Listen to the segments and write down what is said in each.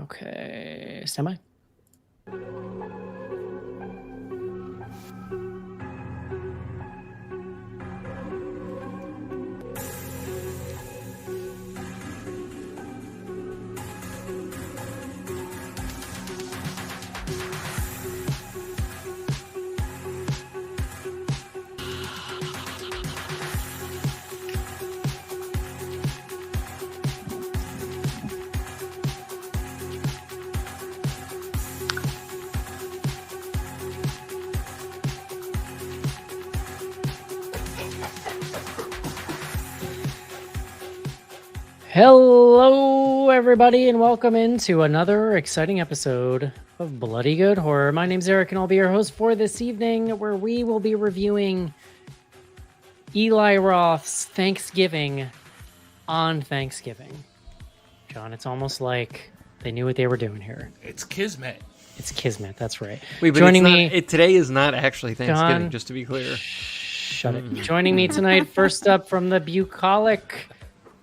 Okay, semi. Hello, everybody, and welcome into another exciting episode of Bloody Good Horror. My name's Eric, and I'll be your host for this evening, where we will be reviewing Eli Roth's Thanksgiving on Thanksgiving. John, it's almost like they knew what they were doing here. It's Kismet. It's Kismet, that's right. Wait, but joining me today is not actually Thanksgiving, John, just to be clear. Shut it. Joining me tonight, first up from the bucolic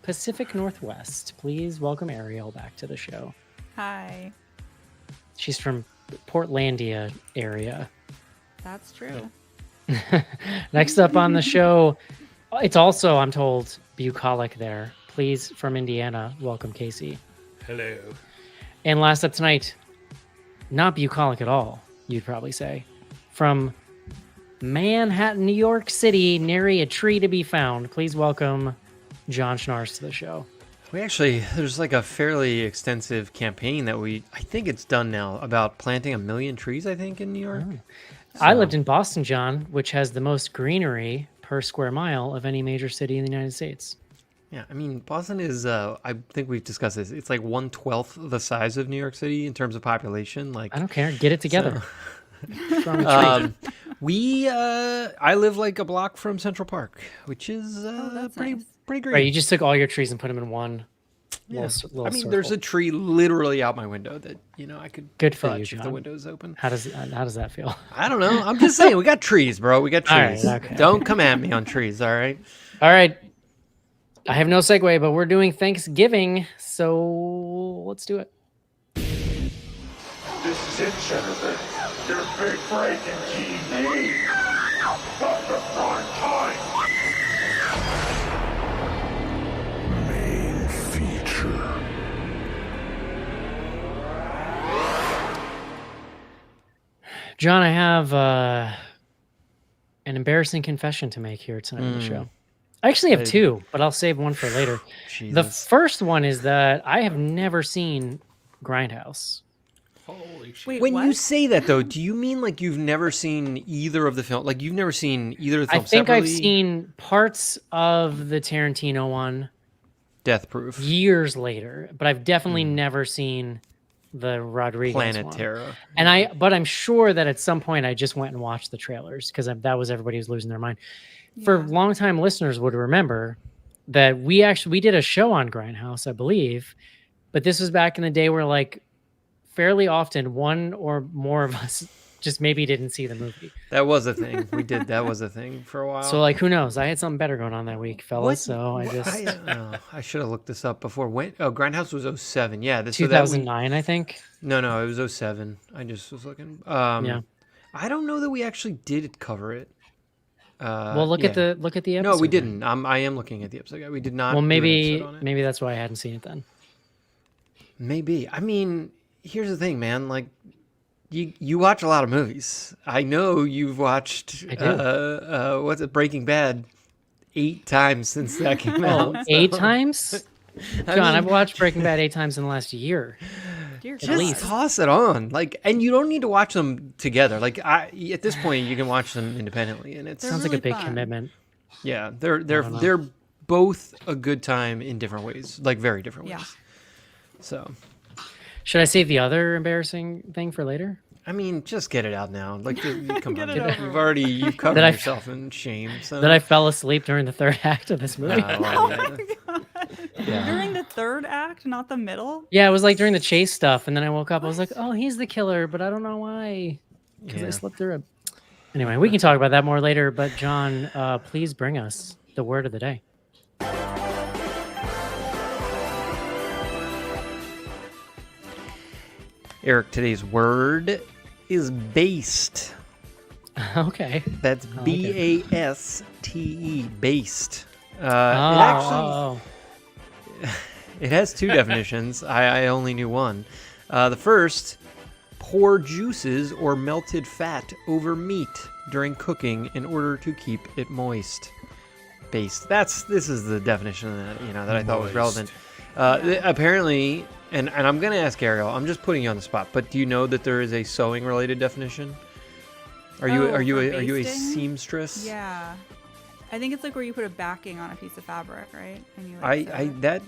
Pacific Northwest, please welcome Ariel back to the show. Hi. She's from Portlandia area. That's true. Next up on the show, it's also, I'm told, bucolic there. Please, from Indiana, welcome Casey. Hello. And last up tonight, not bucolic at all, you'd probably say. From Manhattan, New York City, nary a tree to be found. Please welcome John Schnars to the show. There's like a fairly extensive campaign that I think it's done now, about planting 1 million trees, I think, in New York. Oh. I lived in Boston, John, which has the most greenery per square mile of any major city in the United States. Yeah, I mean, Boston is, I think we've discussed this, it's like 1/12 the size of New York City in terms of population. Like, I don't care. Get it together. What's wrong with trees? I live like a block from Central Park, which is that's pretty nice. pretty great. Right, you just took all your trees and put them in one little I mean, there's a tree literally out my window that, I could Good for touch you, if the John. window's open. How does that feel? I don't know. I'm just saying, we got trees, bro. We got All right, trees. okay. Don't come at me on trees, all right? All right. I have no segue, but we're doing Thanksgiving, so let's do it. This is it, Jennifer. Your big break in TV. But the prime time. Main feature. John, I have an embarrassing confession to make here tonight on the show. I actually have two, but I'll save one for later. The Jesus. first one is that I have never seen Grindhouse. Holy shit. Wait, When what? you say that, though, do you mean like you've never seen either of the films? Like you've never seen either of the I films think I've separately? seen parts of the Tarantino one Death Proof, years later, but I've definitely never seen the Rodriguez Planet one. Terror. But I'm sure that at some point I just went and watched the trailers because that was everybody was losing their mind. For Yeah. longtime listeners would remember that we did a show on Grindhouse, I believe, but this was back in the day where like fairly often one or more of us just maybe didn't see the movie. That was a thing. We did. That was a thing for a while. So like, who knows? I had something better going on that week, fellas. What- So I just I should have looked this up before. When? Oh, Grindhouse was 07. Yeah, so that we- 2009, I think. No, it was 07. I just was looking. Yeah. I don't know that we actually did cover it. Well, look at yeah. the episode. No, we then. didn't. I am looking at the episode. We did not. Well, do an maybe episode on it. maybe that's why I hadn't seen it then. Maybe. I mean, here's the thing, man. Like, you watch a lot of movies. I know you've watched. I do. What's it? Breaking Bad 8 times since that came Oh, out. 8 times? I John, mean, I've watched Breaking Bad 8 times in the last year. Dear just God. least. toss it on. Like, and you don't need to watch them together. Like, at this point, you can watch them independently, and it's They're Sounds like a really big fun. commitment. yeah, don't know. they're both a good time in different ways, like very different Yeah. ways. So, Should I save the other embarrassing thing for later? I mean, just get it out now. Like, come Get on, it over you've covered That I- yourself in shame. So That I fell asleep during the third act of this movie. Oh, yeah. During the third act, not the middle? Yeah, it was like during the chase stuff, and then I woke up. I was like, "Oh, he's the killer," but I don't know why because I Yeah. slept through it. Anyway, we can talk about that more later. But John, please bring us the word of the day. Eric, today's word is based. Okay. That's I like B-A-S-T-E, based. Oh, It has two definitions. I only knew one. The first, pour juices or melted fat over meat during cooking in order to keep it moist. Based. This is the definition that I thought was relevant. Apparently, and I'm gonna ask Ariel. I'm just putting you on the spot. But do you know that there is a sewing related definition? Are you a basting? seamstress? Yeah. I think it's like where you put a backing on a piece of fabric, right? And you like sew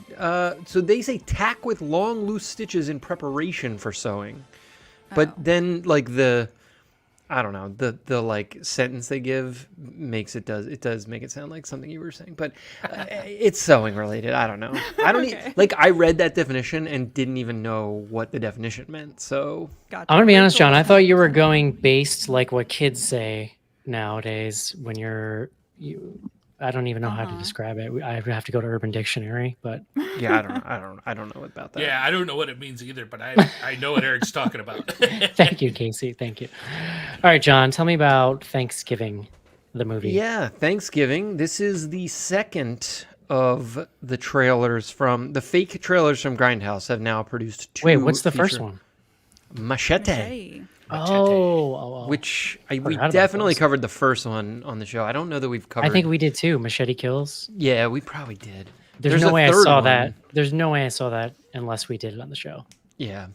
it. So they say tack with long loose stitches in preparation for sewing, but then like I don't know, the like sentence they give does make it sound like something you were saying, but it's sewing related. I don't know. I don't like I read that definition and didn't even know what the definition meant. So Gotcha. I'm gonna be honest, Cool. John. I thought you were going based like what kids say nowadays when I don't even know how to describe it. I have to go to Urban Dictionary, but yeah, I don't know about that. Yeah, I don't know what it means either, but I know what Eric's talking about. thank you, Casey. Thank you. All right, John, tell me about Thanksgiving, the movie. Yeah, Thanksgiving. This is the second of the trailers from the fake trailers from Grindhouse have now produced two. Wait, what's the first feature- one? Machete. Hey. Oh. Which we Forgot about definitely those. covered the first one on the show. I don't know that we've covered. I think we did too. Machete Kills. Yeah, we probably did. There's no a way I third saw one. that. There's no way I saw that unless we did it on the show. Yeah.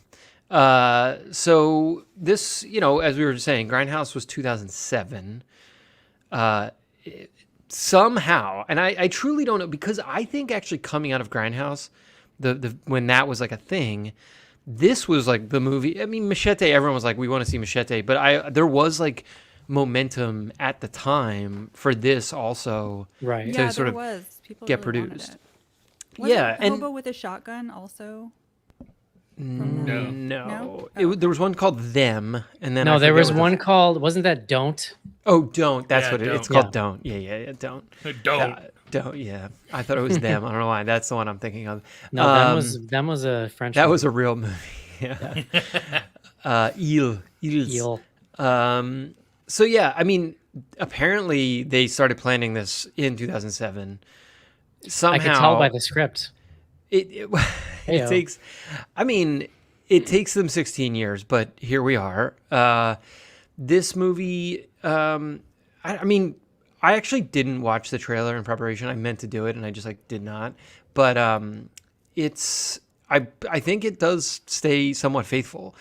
So this, as we were saying, Grindhouse was 2007. Somehow, and I truly don't know, because I think actually coming out of Grindhouse, the when that was like a thing, this was like the movie. I mean, Machete, everyone was like, we want to see Machete, but there was like momentum at the time for this also. Right. To Yeah, sort there of was. People get really wanted produced. it. Yeah, Wasn't and Hobo with a Shotgun also? No. no, No? there was one called Them, and then I No, there forget was what the- one called. Wasn't that Don't? Oh, Don't. That's Yeah, what it's Don't. called. Don't. Yeah, Don't. Don't. Don't. Yeah, I thought it was Them. I don't know why. That's the one I'm thinking of. No, that was a French. That movie. was a real movie. Yeah. Ils. Eel. So yeah, I mean, apparently they started planning this in 2007. Somehow I could tell by the script. it Heyo. takes. I mean, it takes them 16 years, but here we are. This movie. I mean, I actually didn't watch the trailer in preparation. I meant to do it, and I just did not. But it's. I think it does stay somewhat faithful.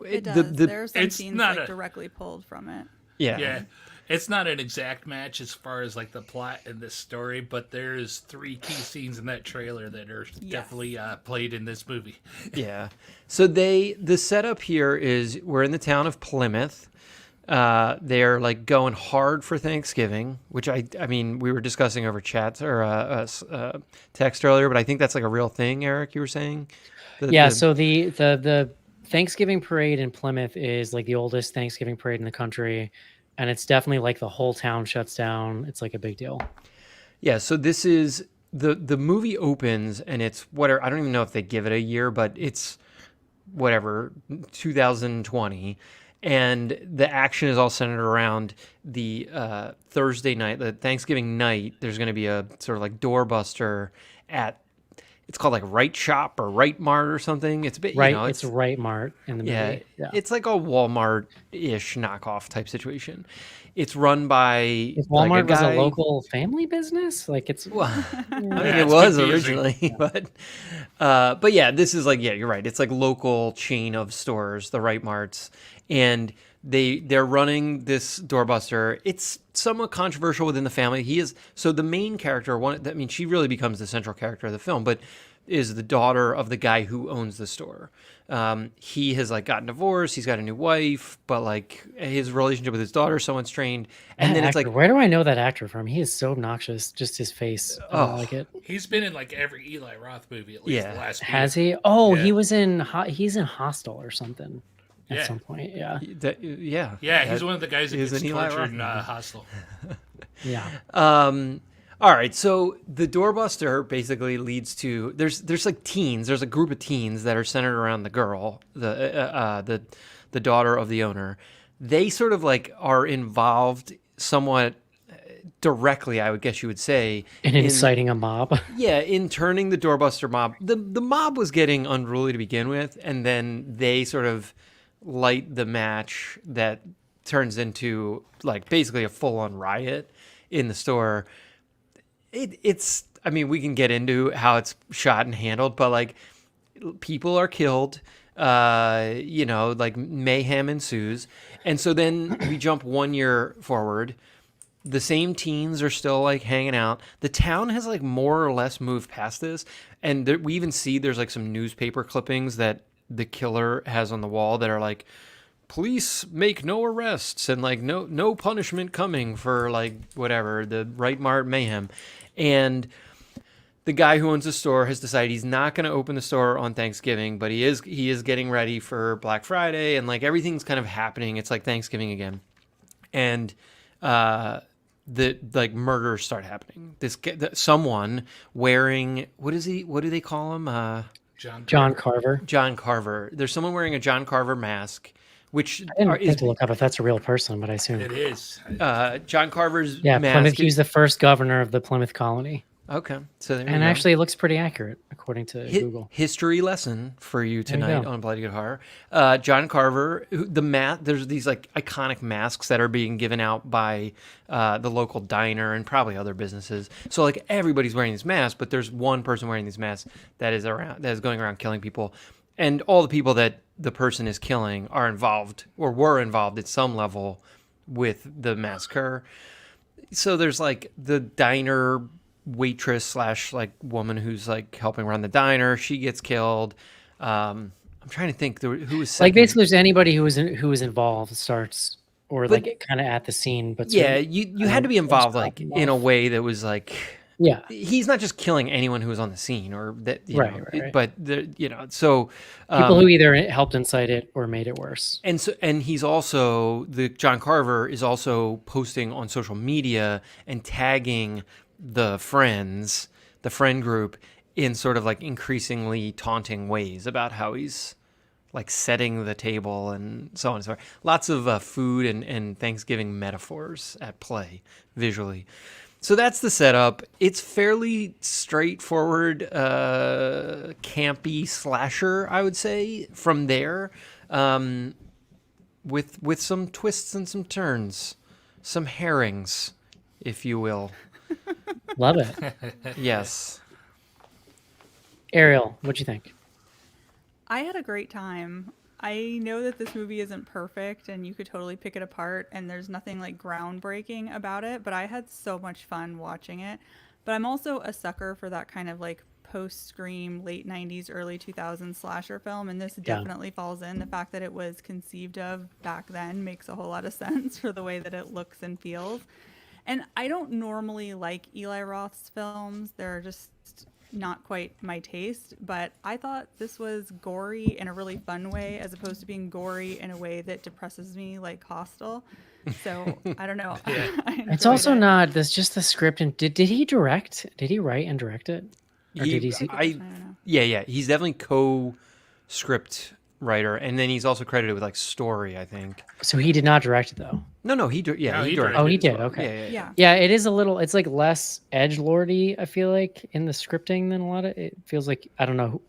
It does. There are some It's scenes not like a- directly pulled from it. Yeah. It's not an exact match as far as like the plot in this story, but there's 3 key scenes in that trailer that are definitely played in this movie. Yeah. So the setup here is we're in the town of Plymouth. They're like going hard for Thanksgiving, which I mean we were discussing over chats or text earlier, but I think that's like a real thing. Eric, you were saying. So the Thanksgiving parade in Plymouth is like the oldest Thanksgiving parade in the country, and it's definitely like the whole town shuts down. It's like a big deal. Yeah. So this is the movie opens and it's whatever. I don't even know if they give it a year, but it's whatever 2020. And the action is all centered around the Thursday night, the Thanksgiving night. There's going to be a sort of like doorbuster at, it's called like Right Shop or Right Mart or something. It's a bit, Right, you know, it's Right Mart in the movie. yeah, it's like a Walmart-ish knockoff type situation. It's run by If like Walmart was guy- a local family business, like it's Well, I mean, Yeah, it it's was confusing. originally, but yeah, this is like, yeah, you're right. It's like local chain of stores, the Right Marts, and they're running this doorbuster. It's somewhat controversial within the family. So the main character, she really becomes the central character of the film, but is the daughter of the guy who owns the store. He has like gotten divorced. He's got a new wife, but like his relationship with his daughter, someone's strained. And then it's like, where do I know that actor from? He is so obnoxious. Just his face. I don't Oh. like it. He's been in like every Eli Roth movie at least Yeah. the last few Has years. he? Oh, Yeah. he's in Hostel or something at Yeah. some point. Yeah. Yeah, he's one of the guys that is gets an Eli tortured Roth in movie. Hostel. Yeah. All right, so the doorbuster basically leads to there's like teens. There's a group of teens that are centered around the girl, the daughter of the owner. They sort of like are involved somewhat directly, I would guess you would say, And inciting a mob. yeah, in turning the doorbuster mob. The mob was getting unruly to begin with, and then they sort of light the match that turns into like basically a full-on riot in the store. It's I mean, we can get into how it's shot and handled, but like people are killed, like mayhem ensues. And so then we jump 1 year forward. The same teens are still like hanging out. The town has like more or less moved past this. And we even see there's like some newspaper clippings that the killer has on the wall that are like, police make no arrests and like no punishment coming for like whatever, the Right Mart mayhem. And the guy who owns the store has decided he's not going to open the store on Thanksgiving, but he is getting ready for Black Friday, and like everything's kind of happening. It's like Thanksgiving again. And the like murders start happening. Someone wearing what do they call him? John Carver. John Carver. There's someone wearing a John Carver mask, which I didn't have to look up if that's a real person, but I assume It is. John Carver's Yeah, mask. Plymouth. He was the first governor of the Plymouth colony, Okay, so there you and go. actually, it looks pretty accurate according to Google. History lesson for you you tonight go. on Bloody Good Horror. John Carver, there's these like iconic masks that are being given out by the local diner and probably other businesses. So like everybody's wearing these masks, but there's one person wearing these masks that is going around killing people, and all the people that the person is killing are involved or were involved at some level with the massacre. So there's like the diner waitress / like woman who's like helping run the diner. She gets killed. I'm trying to think who was second. Like basically, there's anybody who was involved starts or But- like kind of at the scene. But Yeah, sort of- you had to be involved like them in a off. way that was like Yeah, he's not just killing anyone who was on the scene or that Right, know, right. but so people who either helped incite it or made it worse. and he's also the John Carver is also posting on social media and tagging the friend group in sort of like increasingly taunting ways about how he's like setting the table and so on and so forth. Lots of food and Thanksgiving metaphors at play visually. So that's the setup. It's fairly straightforward, campy slasher, I would say, from there, with some twists and some turns, some herrings, if you will. Love it. Yes. Ariel, what'd you think? I had a great time. I know that this movie isn't perfect and you could totally pick it apart and there's nothing like groundbreaking about it, but I had so much fun watching it. But I'm also a sucker for that kind of like post-Scream, late 90s, early 2000s slasher film, and this definitely falls in. The fact that it was conceived of back then makes a whole lot of sense for the way that it looks and feels. And I don't normally like Eli Roth's films. They're just not quite my taste, but I thought this was gory in a really fun way as opposed to being gory in a way that depresses me like Hostel. So I don't know. I It's also enjoyed it. not. That's just the script. And did he direct? Did he write and direct it? Or did he? I don't know. Yeah. He's definitely co-script writer, and then he's also credited with like story, I think. So he did not direct it though. No, he No, directed. he directed Oh, he as did. well. Okay. Yeah. Yeah, it is a little. It's like less edgelordy. I feel like in the scripting than a lot of. It feels like I don't know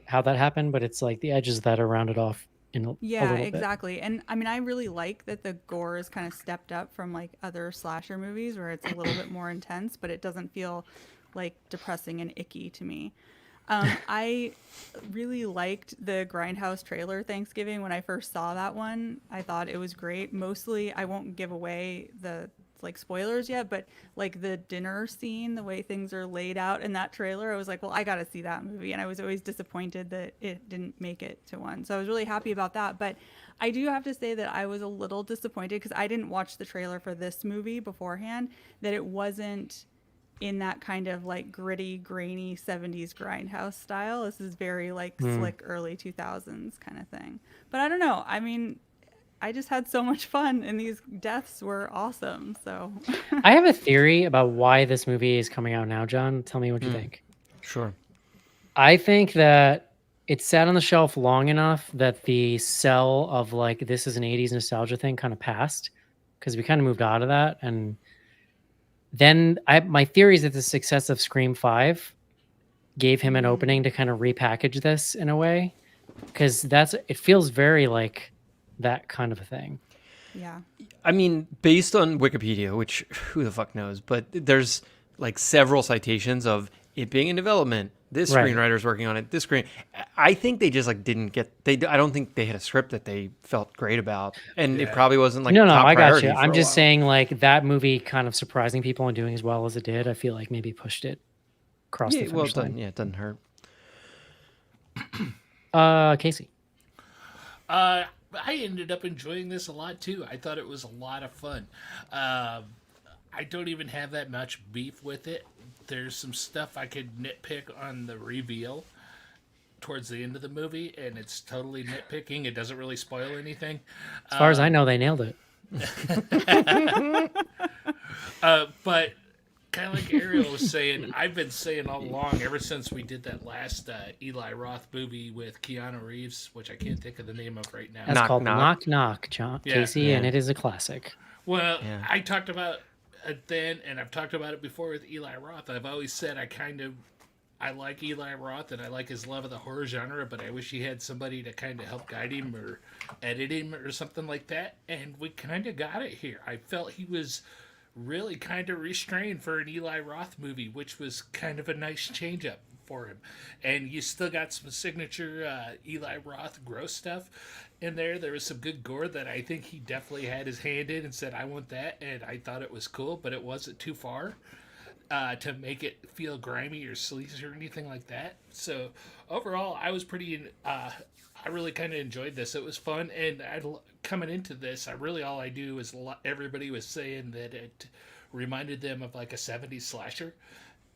how that happened, but it's like the edges that are rounded off in a Yeah, little bit. exactly. And I mean, I really like that the gore is kind of stepped up from like other slasher movies where it's a little bit more intense, but it doesn't feel like depressing and icky to me. I really liked the Grindhouse trailer Thanksgiving when I first saw that one. I thought it was great. Mostly, I won't give away the like spoilers yet, but like the dinner scene, the way things are laid out in that trailer, I was like, well, I got to see that movie. And I was always disappointed that it didn't make it to one. So I was really happy about that. But I do have to say that I was a little disappointed because I didn't watch the trailer for this movie beforehand, that it wasn't in that kind of like gritty, grainy 70s Grindhouse style. This is very like slick early 2000s kind of thing. But I don't know. I mean, I just had so much fun, and these deaths were awesome. So I have a theory about why this movie is coming out now, John. Tell me what you think. Sure. I think that it sat on the shelf long enough that the sell of like this is an 80s nostalgia thing kind of passed, because we kind of moved out of that. And then my theory is that the success of Scream 5 gave him an opening to kind of repackage this in a way, because it feels very like that kind of a thing. yeah, I mean, based on Wikipedia, which who the fuck knows, but there's like several citations of it being in development. This Right. screenwriter's working on it. This screen, I think they just like didn't get. I don't think they had a script that they felt great about, and it Yeah. probably wasn't like No, top I got priority you. for I'm a just while. saying, like, that movie kind of surprising people and doing as well as it did. I feel like maybe pushed it across the Yeah, well finish done. line. Yeah, it doesn't hurt. Casey. I ended up enjoying this a lot too. I thought it was a lot of fun. I don't even have that much beef with it. There's some stuff I could nitpick on the reveal towards the end of the movie, and it's totally nitpicking. It doesn't really spoil anything. As far as I know, they nailed it. But kind of like Ariel was saying, I've been saying all along, ever since we did that last Eli Roth movie with Keanu Reeves, which I can't think of the name of right now. That's Knock, called knock. Knock Knock, John, Yeah. Casey, and it is a classic. Well, Yeah. I talked about it then, and I've talked about it before with Eli Roth. I've always said I like Eli Roth, and I like his love of the horror genre, but I wish he had somebody to kind of help guide him or edit him or something like that, and we kind of got it here. I felt he was really kind of restrained for an Eli Roth movie, which was kind of a nice change up for him. And you still got some signature Eli Roth gross stuff in there. There was some good gore that I think he definitely had his hand in and said, I want that. And I thought it was cool, but it wasn't too far to make it feel grimy or sleazy or anything like that. So overall, I was I really kind of enjoyed this. It was fun, and coming into this, all I do is everybody was saying that it reminded them of like a 70s slasher,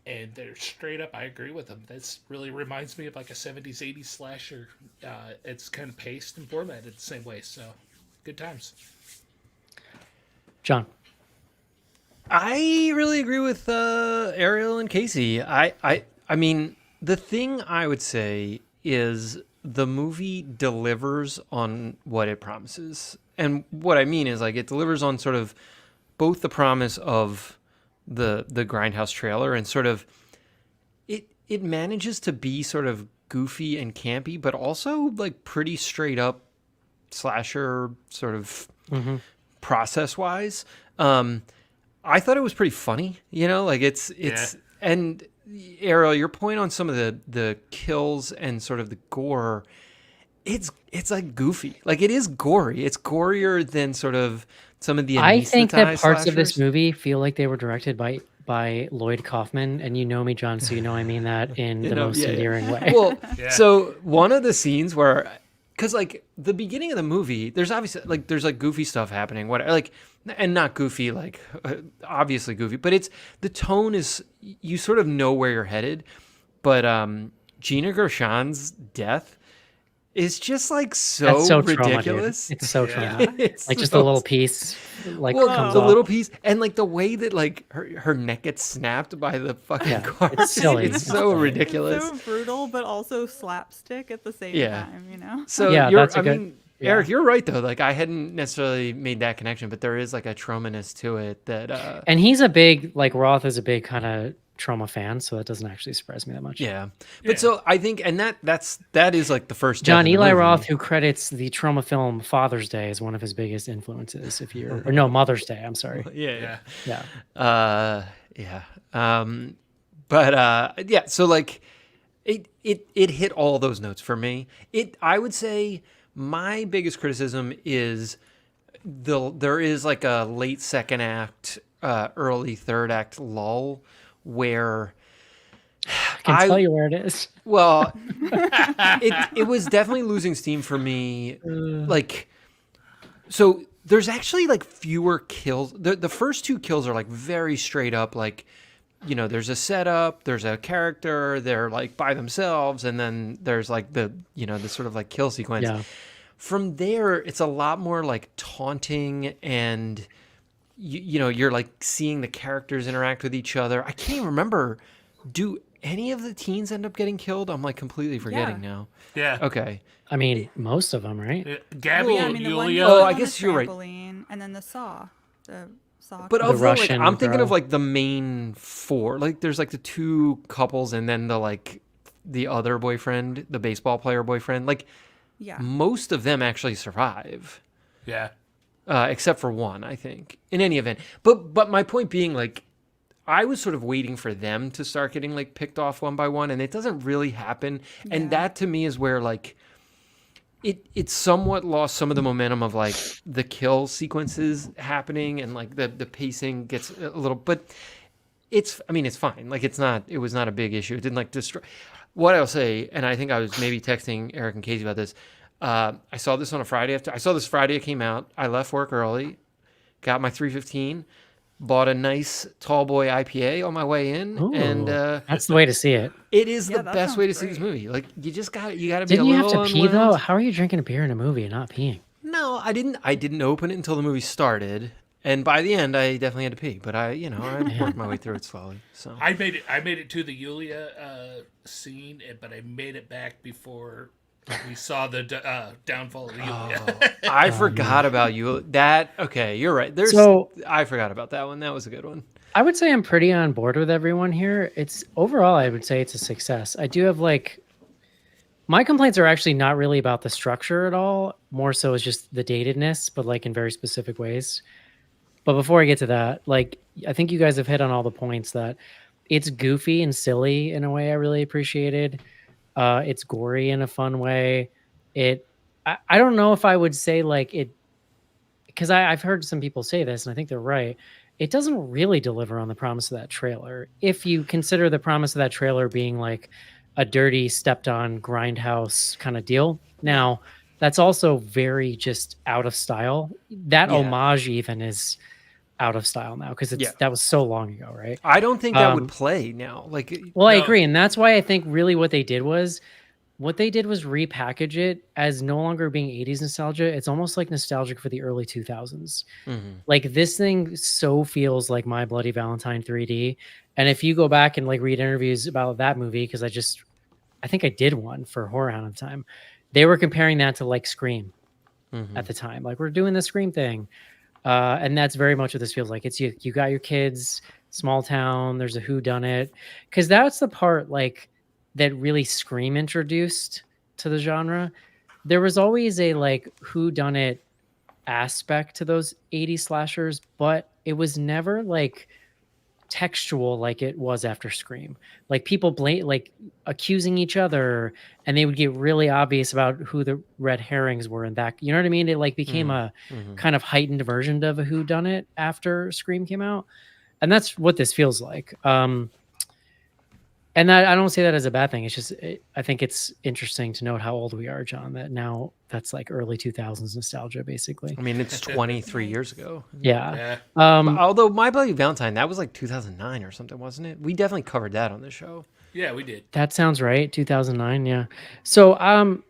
and they're straight up. I agree with them. This really reminds me of like a 70s, 80s slasher. It's kind of paced and formatted the same way, so good times. John. I really agree with Ariel and Casey. I mean, the thing I would say is the movie delivers on what it promises. And what I mean is like it delivers on sort of both the promise of the Grindhouse trailer and sort of it manages to be sort of goofy and campy, but also like pretty straight up slasher sort of process wise. I thought it was pretty funny, like it's and Ariel, your point on some of the kills and sort of the gore, it's like goofy. Like it is gory. It's gorier than sort of some of the I think that anesthetized parts of this slashers. movie feel like they were directed by Lloyd Kaufman, and you know me, John, so you know I mean that in the most endearing way. Well, Yeah. so one of the scenes where, because like the beginning of the movie, there's obviously like there's like goofy stuff happening, and not goofy like obviously goofy, but it's the tone is you sort of know where you're headed, but Gina Gershon's death is just like so, That's so trauma, dude. ridiculous. It's so trauma. It's Like just so a little piece, like well, comes the off. little piece, and like the way that like her neck gets snapped by the fucking Yeah, car. it's silly. It's so It's ridiculous. so brutal, but also slapstick at the same Yeah. time. So Yeah, you're, that's a I good- mean, yeah. Eric, you're right though. Like I hadn't necessarily made that connection, but there is like a traumaness to it that. And he's a big, like Roth is a big kind of trauma fan, so that doesn't actually surprise me that much. Yeah, but so I think, and that is like the first. John death in the Eli movie. Roth, who credits the trauma film Father's Day as one of his biggest influences, or no, Mother's Day. I'm sorry. Yeah. Yeah. Yeah. But yeah. So like, it hit all those notes for me. I would say my biggest criticism is there is like a late second act, early third act lull where I can tell you where it is. well, it was definitely losing steam for me. Like, so there's actually like fewer kills. The first two kills are like very straight up, like, there's a setup, there's a character, they're like by themselves, and then there's like the sort of like kill sequence. Yeah. From there, it's a lot more like taunting and you know, you're like seeing the characters interact with each other. I can't even remember. Do any of the teens end up getting killed? I'm like completely forgetting Yeah. now. Yeah. Okay. I mean, most of them, right? Gabby Yeah, I and mean the one. Yulia. Oh, the I one guess the you're right. trampoline, and then the saw. But The of the, like, Russian I'm thinking of girl. like the main four. Like there's like the two couples and then the like the other boyfriend, the baseball player boyfriend. Like Yeah. most of them actually survive. Yeah. Except for one, I think. In any event, but my point being, like, I was sort of waiting for them to start getting like picked off one by one, and it doesn't really happen. And Yeah. that to me is where like it somewhat lost some of the momentum of like the kill sequences happening, and like the pacing gets a little. But I mean, it's fine. Like it was not a big issue. It didn't like destroy. What I'll say, and I think I was maybe texting Eric and Casey about this. I saw this on a Friday I saw this Friday it came out. I left work early, got my 315, bought a nice tall boy IPA on my way in, and Ooh, that's the way to see it. it is Yeah, the that best way to sounds see this great. movie. Like you got to be Didn't a you have little to pee though? unwound. How are you drinking a beer in a movie and not peeing? No, I didn't. I didn't open it until the movie started, and by the end, I definitely had to pee. But I worked my way through it slowly. So I made it to the Yulia scene, but I made it back before we saw the downfall of Yulia. I forgot about you. That okay? You're right. I forgot about that one. That was a good one. I would say I'm pretty on board with everyone here. It's overall, I would say it's a success. I do have like my complaints are actually not really about the structure at all. More so is just the datedness, but like in very specific ways. But before I get to that, like I think you guys have hit on all the points that it's goofy and silly in a way I really appreciated. It's gory in a fun way. I don't know if I would say like it because I've heard some people say this and I think they're right. It doesn't really deliver on the promise of that trailer. If you consider the promise of that trailer being like a dirty, stepped on grindhouse kind of deal. Now, that's also very just out of style. That Yeah. homage even is out of style now because Yeah. that was so long ago, right? I don't think that would Um, play now. Like Well, I No. agree, and that's why I think really what they did was repackage it as no longer being 80s nostalgia. It's almost like nostalgic for the early 2000s. Like this thing so feels like My Bloody Valentine 3D. And if you go back and like read interviews about that movie, because I think I did one for Horror Hound at the time, they were comparing that to like Scream at the time. Like we're doing the Scream thing. And that's very much what this feels like. It's you got your kids, small town, there's a whodunit. Because that's the part like that really Scream introduced to the genre. There was always a like whodunit aspect to those 80s slashers, but it was never like textual like it was after Scream. Like people like accusing each other, and they would get really obvious about who the red herrings were in that. You know what I mean? It like became a kind of heightened version of a whodunit after Scream came out. And that's what this feels like. And I don't say that as a bad thing. It's just, I think it's interesting to note how old we are, John, that now that's like early 2000s nostalgia, basically. I mean, it's 23 years ago. Yeah. Yeah. Although My Bloody Valentine, that was like 2009 or something, wasn't it? We definitely covered that on the show. Yeah, we did. That sounds right. 2009. Yeah. So,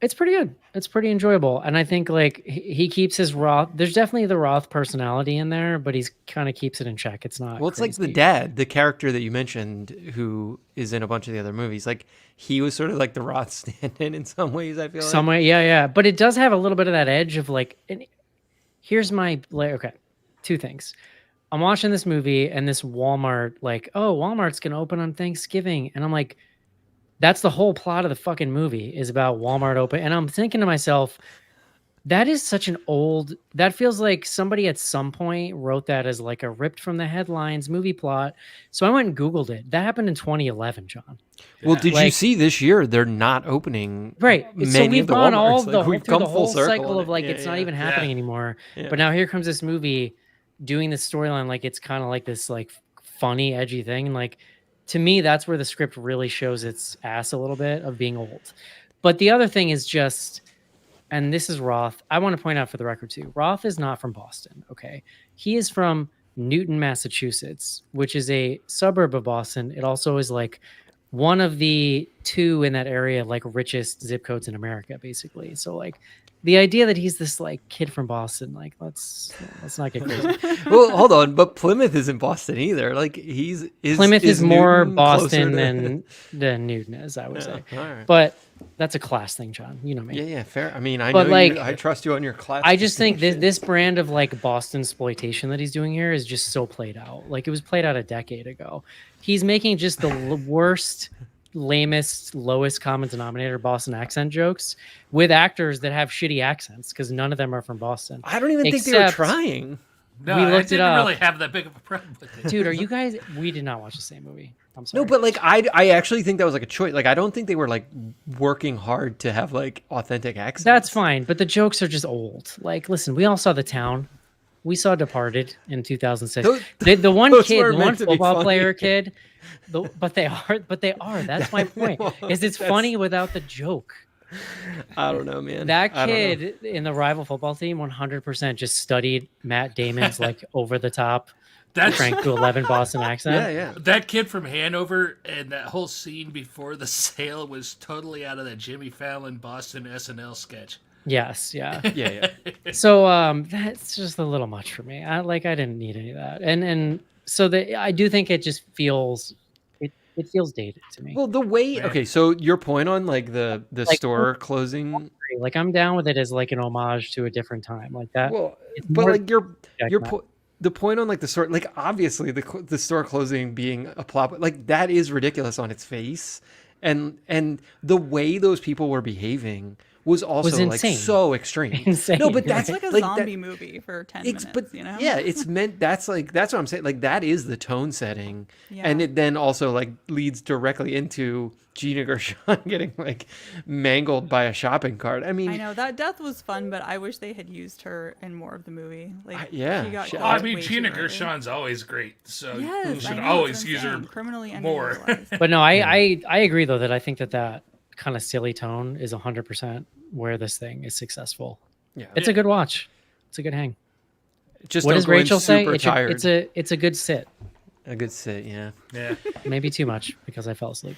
it's pretty good. It's pretty enjoyable. And I think like he keeps his Roth. There's definitely the Roth personality in there, but he's kind of keeps it in check. It's not. Well, it's like the crazy. dad, the character that you mentioned, who is in a bunch of the other movies. Like he was sort of like the Roth stand-in in some ways. I feel like. Some way, yeah. But it does have a little bit of that edge of like, and here's my okay, two things. I'm watching this movie and this Walmart, like, oh, Walmart's gonna open on Thanksgiving, and I'm like, that's the whole plot of the fucking movie is about Walmart open, and I'm thinking to myself, that is such an old. That feels like somebody at some point wrote that as like a ripped from the headlines movie plot. So I went and Googled it. That happened in 2011, John. Well, did you Like- see this year? They're not opening Right. many So we've of the gone Walmarts. all Like, the we've through come the full whole circle cycle on of it. like Yeah, it's not yeah. even happening Yeah. anymore. Yeah. But now here comes this movie doing this storyline like it's kind of like this like funny, edgy thing. And like to me, that's where the script really shows its ass a little bit of being old. But the other thing is just, and this is Roth. I want to point out for the record too, Roth is not from Boston. Okay. He is from Newton, Massachusetts, which is a suburb of Boston. It also is like one of the two in that area, like richest zip codes in America, basically. So like the idea that he's this like kid from Boston, like let's not get crazy. Well, hold on, but Plymouth isn't Boston either. Like Plymouth is more Newton Boston closer than Newton is, I would say. all right. But that's a class thing, John. You know me. Yeah, fair. I mean, I But, know like, I trust you on your class. I just think distinction. this brand of like Boston exploitation that he's doing here is just so played out. Like it was played out a decade ago. He's making just the worst, lamest, lowest common denominator Boston accent jokes with actors that have shitty accents because none of them are from Boston. I don't even think they were Except- trying. No, We I looked it didn't up. really have that big of a problem with it. Dude, are you guys? We did not watch the same movie. I'm sorry. No, but like I actually think that was like a choice. Like I don't think they were like working hard to have like authentic accents. That's fine. But the jokes are just old. Like, listen, we all saw The Town. We saw Departed in 2006. The one those kid, were the one meant to be football funny. player kid. But they are. That's my point. Is it's funny without the joke. I don't know, man. That I don't know. kid in the rival football team 100% just studied Matt Damon's like over the top That's crank to 11 Boston accent. Yeah. that kid from Hanover, and that whole scene before the sale was totally out of that Jimmy Fallon Boston SNL sketch. Yes, yeah. Yeah. So that's just a little much for me. I didn't need any of that. And so I do think it just feels it feels dated to me. Well, the way okay, so your point on like the Like, store closing. Like I'm down with it as like an homage to a different time like that. Well, It's but more- like your Matt. the point on like the store, like obviously the store closing being a plot, like that is ridiculous on its face, and the way those people were behaving was also like insane. so extreme. Insane, No, but right? that's It's like a that- zombie movie for 10 minutes, but you know? yeah, it's meant. That's what I'm saying. Like that is the tone setting, and Yeah. it then also like leads directly into Gina Gershon getting like mangled by a shopping cart. I mean, I know that death was fun, but I wish they had used her in more of the movie. Like, yeah, she got she- Well, I killed mean, way Gina too early. Gershon's always great, so Yes, you I should know, always it's use her insane. Criminally more. underutilized. But no, I agree though that I think that kind of silly tone is 100% where this thing is successful. yeah. It's a good watch. It's a good hang. Just What don't does go in Rachel say? super tired. It's a good sit. A good sit, yeah. Yeah. Maybe too much because I fell asleep.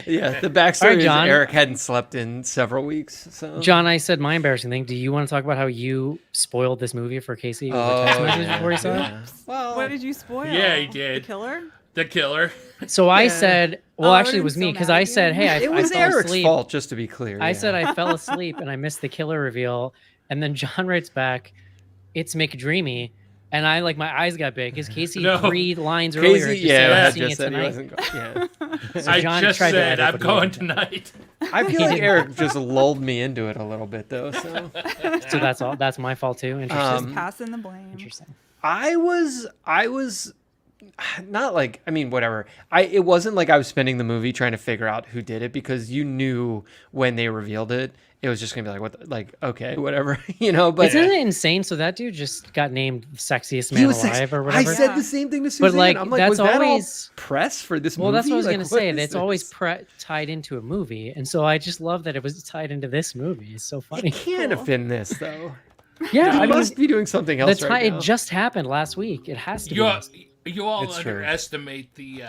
Yeah, the backstory All right, is John. Eric hadn't slept in several weeks. So John, I said my embarrassing thing. Do you want to talk about how you spoiled this movie for Casey over text messages before he saw it? yeah. Well, What did you spoil? Yeah, he did. The killer? The killer. So I Yeah. said, well, Oh, actually, it I'm was so me because mad I at said, you. hey, it I was fell Eric's asleep. fault, just to be clear. I yeah. said I fell asleep and I missed the killer reveal, and then John writes back, "It's McDreamy," and I like my eyes got big because Casey No. 3 lines earlier. Casey, just yeah, said, I "I'm seeing just it said he tonight." wasn't going. Yeah. So I John just tried to said edit, I'm but he going didn't. tonight. I feel He like didn't. Eric just lulled me into it a little bit, though. So So that's all. That's my fault too. Interesting. Passing the blame. Interesting. I was not like, I mean, whatever. It wasn't like I was spending the movie trying to figure out who did it, because you knew when they revealed it, it was just gonna be like, what, like, okay, whatever, you know. But Isn't it insane? So that dude just got named sexiest he man was alive sex- or I whatever. said Yeah. the same thing to Suzanne. like, I'm like, that's was that always- all press for this Well, movie? that's what I was Like, gonna what say. is That's always this? tied into a movie, and so I just love that it was tied into this movie. It's so funny. It can't have been this though. Yeah, I I mean, must be doing something else right now. it just happened last week. It has to be. You all, last week. you all It's true. underestimate the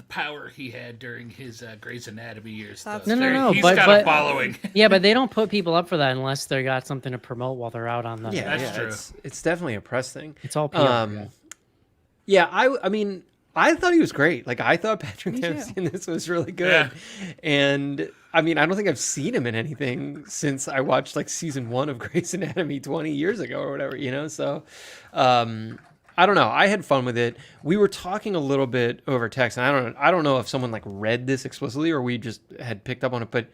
power he had during his Grey's Anatomy years. That's though. No, no, There- no, He's but- got but- a following. Yeah, but they don't put people up for that unless they got something to promote while they're out on the. Yeah, That's true. It's definitely a press thing. It's all PR. Yeah, I mean, I thought he was great. Like, I thought Patrick Me too. Dempsey in this was really good. Yeah. And I mean, I don't think I've seen him in anything since I watched like season 1 of Grey's Anatomy 20 years ago or whatever, you know? So, I don't know. I had fun with it. We were talking a little bit over text, and I don't know if someone like read this explicitly or we just had picked up on it, but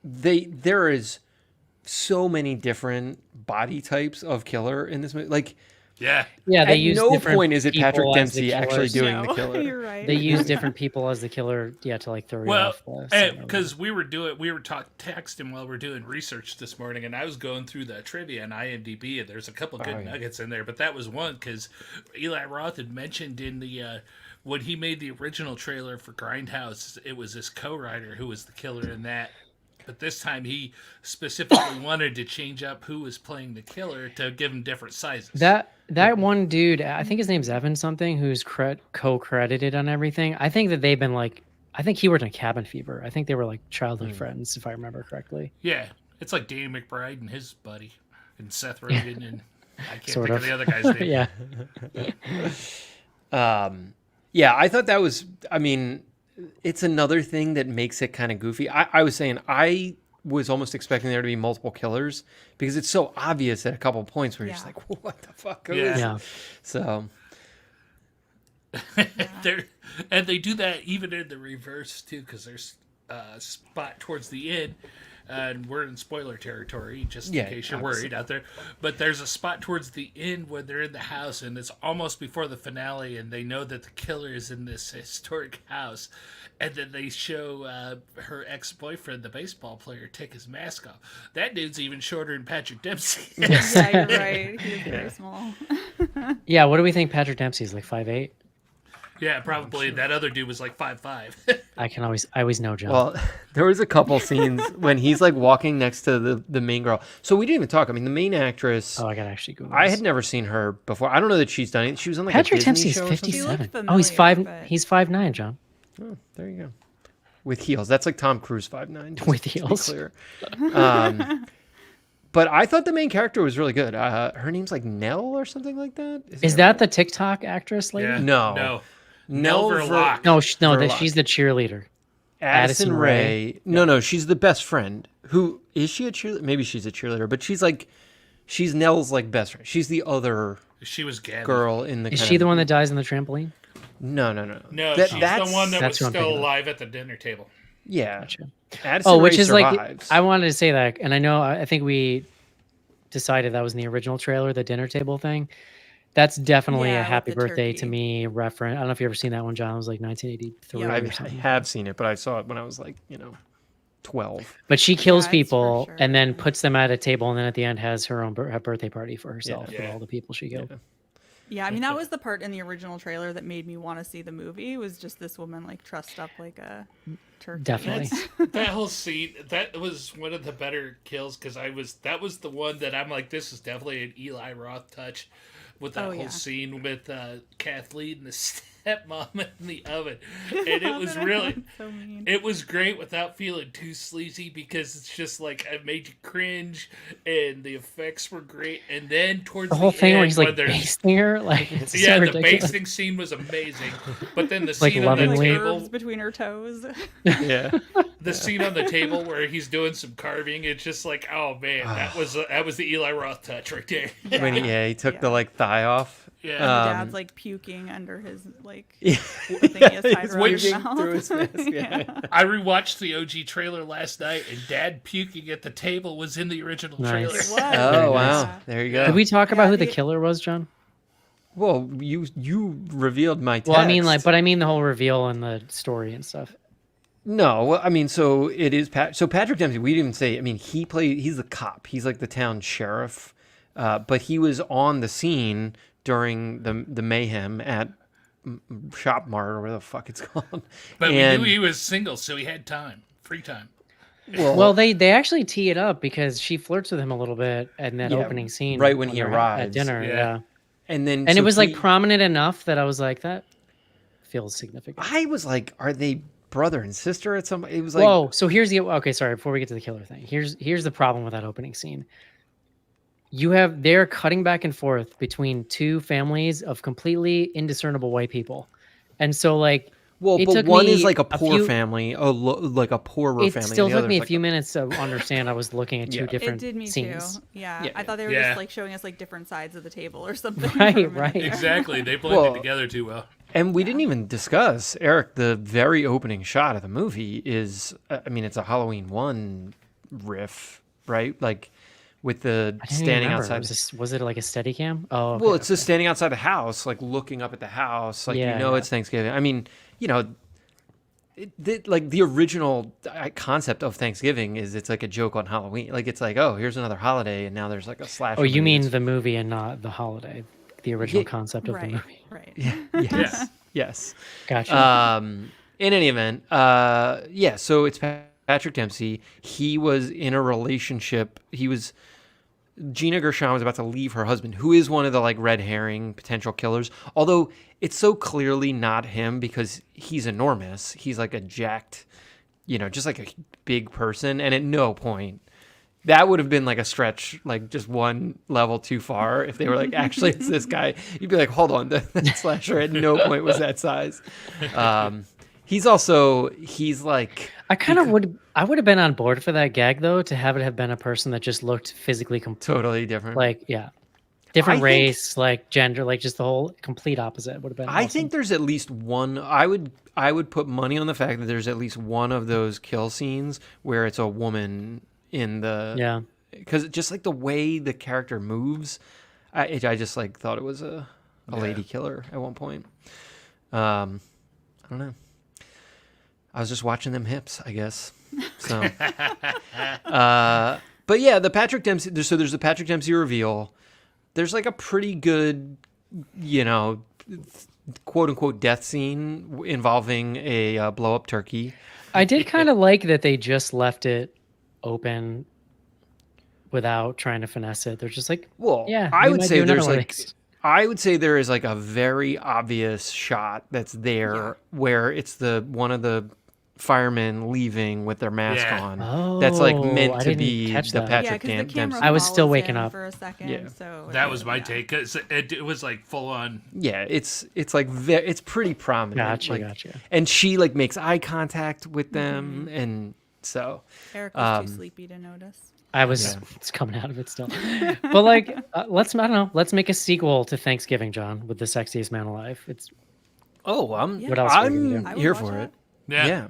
there is so many different body types of killer in this movie. Like, Yeah. Yeah, they at use no different point is it Patrick people as the Dempsey actually killers. doing the No, killer. You're right. They use different people as the killer, yeah, to like throw you Well, off. The scent or because we were texting while we were doing research this morning, and I was going through the trivia on IMDb, and there's a couple good yeah. nuggets in there, but that was one because Eli Roth had mentioned in the when he made the original trailer for Grindhouse, it was this co-writer who was the killer in that. but this time he specifically wanted to change up who was playing the killer to give him different sizes. That one dude, I think his name's Evan something, who's co-credited on everything. I think that they've been like, I think he worked on Cabin Fever. I think they were like childhood friends, if I remember correctly. Yeah, it's like Danny McBride and his buddy, and Seth Rogen, and I can't Sort think of. of the other guy's name. Yeah. Yeah, I thought that was, I mean, it's another thing that makes it kind of goofy. I was saying, I was almost expecting there to be multiple killers because it's so obvious at a couple of points where you're just Yeah. like, what the fuck? Who Yeah. is Yeah. it? So, And they do that even in the reverse too, because there's a spot towards the end, and we're in spoiler territory, just Yeah, in case you're obviously. worried out there. But there's a spot towards the end when they're in the house, and it's almost before the finale, and they know that the killer is in this historic house, and then they show her ex-boyfriend, the baseball player, take his mask off. That dude's even shorter than Patrick Dempsey. Yeah, you're right. He's very small. Yeah, what do we think Patrick Dempsey's like 5'8"? Yeah, probably. That other dude was like 5'5". I always know John. well, there was a couple scenes when he's like walking next to the main girl. So we didn't even talk. I mean, the main actress, I gotta actually Google I this. had never seen her before. I don't know that she's done it. She was on like Patrick a Disney Dempsey's show or something. He looked 57. Oh, he's familiar, 5. but- He's 5'9", John. Oh, there you go. With heels. That's like Tom Cruise 5'9". With to be heels. clear. But I thought the main character was really good. Her name's like Nell or something like that. Is that the TikTok actress lady? Yeah. No. No. Nell Verloc. No, Verloc. she's the cheerleader. Addison Addison Rae. No, she's the best friend. Who is she a cheerleader? Maybe she's a cheerleader, but she's Nell's like best friend. She's the other She was Gabby. girl in the. Is kind she of- the one that dies on the trampoline? No. No, That's she's the one that was That's what I'm still thinking of. alive at the dinner table. Yeah. Gotcha. Addison Oh, which Rae is like survives. I wanted to say that, and I know I think we decided that was in the original trailer, the dinner table thing. That's definitely Yeah, a with happy the birthday to turkey. me reference. I don't know if you ever seen that one, John. It was like 1983 Yeah. or I something. have seen it, but I saw it when I was like 12. But she kills Yeah, it's for people sure. and then puts them at a table, and then at the end has her own her birthday party for herself with Yeah. all the people she killed. Yeah, I mean that was the part in the original trailer that made me want to see the movie. Was just this woman like trussed up like a turkey. Definitely. That whole scene, that was one of the better kills because that was the one that I'm like, this is definitely an Eli Roth touch with that Oh, whole yeah. scene with Kathleen, the stepmom in the oven. And it was really, So mean. it was great without feeling too sleazy because it's just like, it made you cringe and the effects were great. And then towards The whole thing end, where he's when like there's- basting her, like it's yeah, so the ridiculous. basting scene was amazing. But then the Like scene on the lovingly. table, Curves between her toes. Yeah. the scene on the table where he's doing some carving, it's just like, oh man, that was the Eli Roth touch right there. When he took the like thigh off. Yeah. Dad's like puking under his like the thing he has tied He's around his puking mouth. through his mask, yeah. I rewatched the OG trailer last night, and Dad puking at the table was in the original trailer. Nice. What? Oh wow, Yeah. there you go. Did we talk about Yeah, who the the- killer was, John? Well, you revealed my text. Well, I mean, but I mean the whole reveal and the story and stuff. No, well, I mean, so it is So Patrick Dempsey, we didn't even say. I mean, he's the cop. He's like the town sheriff, but he was on the scene during the mayhem at Shop Mart or whatever the fuck it's called. But And- we knew he was single, so he had time, free time. Well, they actually tee it up because she flirts with him a little bit in that Yeah, opening scene, right when he they're at arrives. dinner. Yeah. Yeah, and then and so it was like he- prominent enough that I was like, that feels significant. I was like, are they brother and sister at some? It was like, Whoa! So here's the okay. Sorry, before we get to the killer thing, here's the problem with that opening scene. They're cutting back and forth between two families of completely indiscernible white people, and so like well, it but took one me is like a a poor few- family, like a poorer it family. still and the took me a other's few like minutes to understand I was looking at two Yeah. It different did me scenes. too. Yeah. Yeah. I thought they were Yeah. just like showing us like different sides of the table or something. Right, for a minute right. there. Exactly, they blended Well- together too well. And we didn't even discuss, Eric, the very opening shot of the movie is, I mean, it's a Halloween 1 riff, right? Like with the I didn't even standing remember. outside. Was it like a steady cam? Oh, okay, Well, it's just standing outside the house, like looking up at the house, like Yeah, you know yeah. it's Thanksgiving. I mean, you know, like the original concept of Thanksgiving is it's like a joke on Halloween. Like it's like, oh, here's another holiday, and now there's like a slasher. Oh, you movie mean that's- the movie and not the holiday, the original Yeah, concept of the Right. movie. Right. yes, yes. Gotcha. In any event, yeah. So it's Patrick Dempsey. He was in a relationship. Gina Gershon was about to leave her husband, who is one of the like red herring potential killers. Although it's so clearly not him because he's enormous. He's like a jacked, just like a big person. And at no point, that would have been like a stretch, like just one level too far. If they were like, actually, it's this guy, you'd be like, hold on, the slasher at no point was that size. He's like, I would have been on board for that gag though, to have it have been a person that just looked physically totally different. like, yeah, different I think- race, like gender, like just the whole complete opposite would have been. I awesome. think there's at least one. I would put money on the fact that there's at least one of those kill scenes where it's a woman in the Yeah. because just like the way the character moves, I just like thought it was a lady killer at one point. I don't know. I was just watching them hips, I guess. So, but yeah, the Patrick Dempsey. So there's the Patrick Dempsey reveal. There's like a pretty good, quote unquote death scene involving a blow up turkey. I did kind of like that they just left it open without trying to finesse it. They're just like, Well, yeah, I we would might say do another there's one of like, these. I would say there is like a very obvious shot that's there where it's one of the firemen leaving with their mask Yeah. on. That's like Oh, meant I to didn't be catch the that. Yeah, Patrick because the camera Dempsey. I was still follows waking him up. for a second. Yeah. So That was my yeah. take. 'Cause it was like full on. Yeah, it's like it's pretty prominent. Gotcha, like, gotcha. And she like makes eye contact with them, and so Eric was too sleepy to notice. I was it's coming out of it still. But like, I don't know. Let's make a sequel to Thanksgiving, John, with the sexiest man alive. It's I'm What else are we gonna I'm do? I would here watch for that. it. Yeah. Yeah.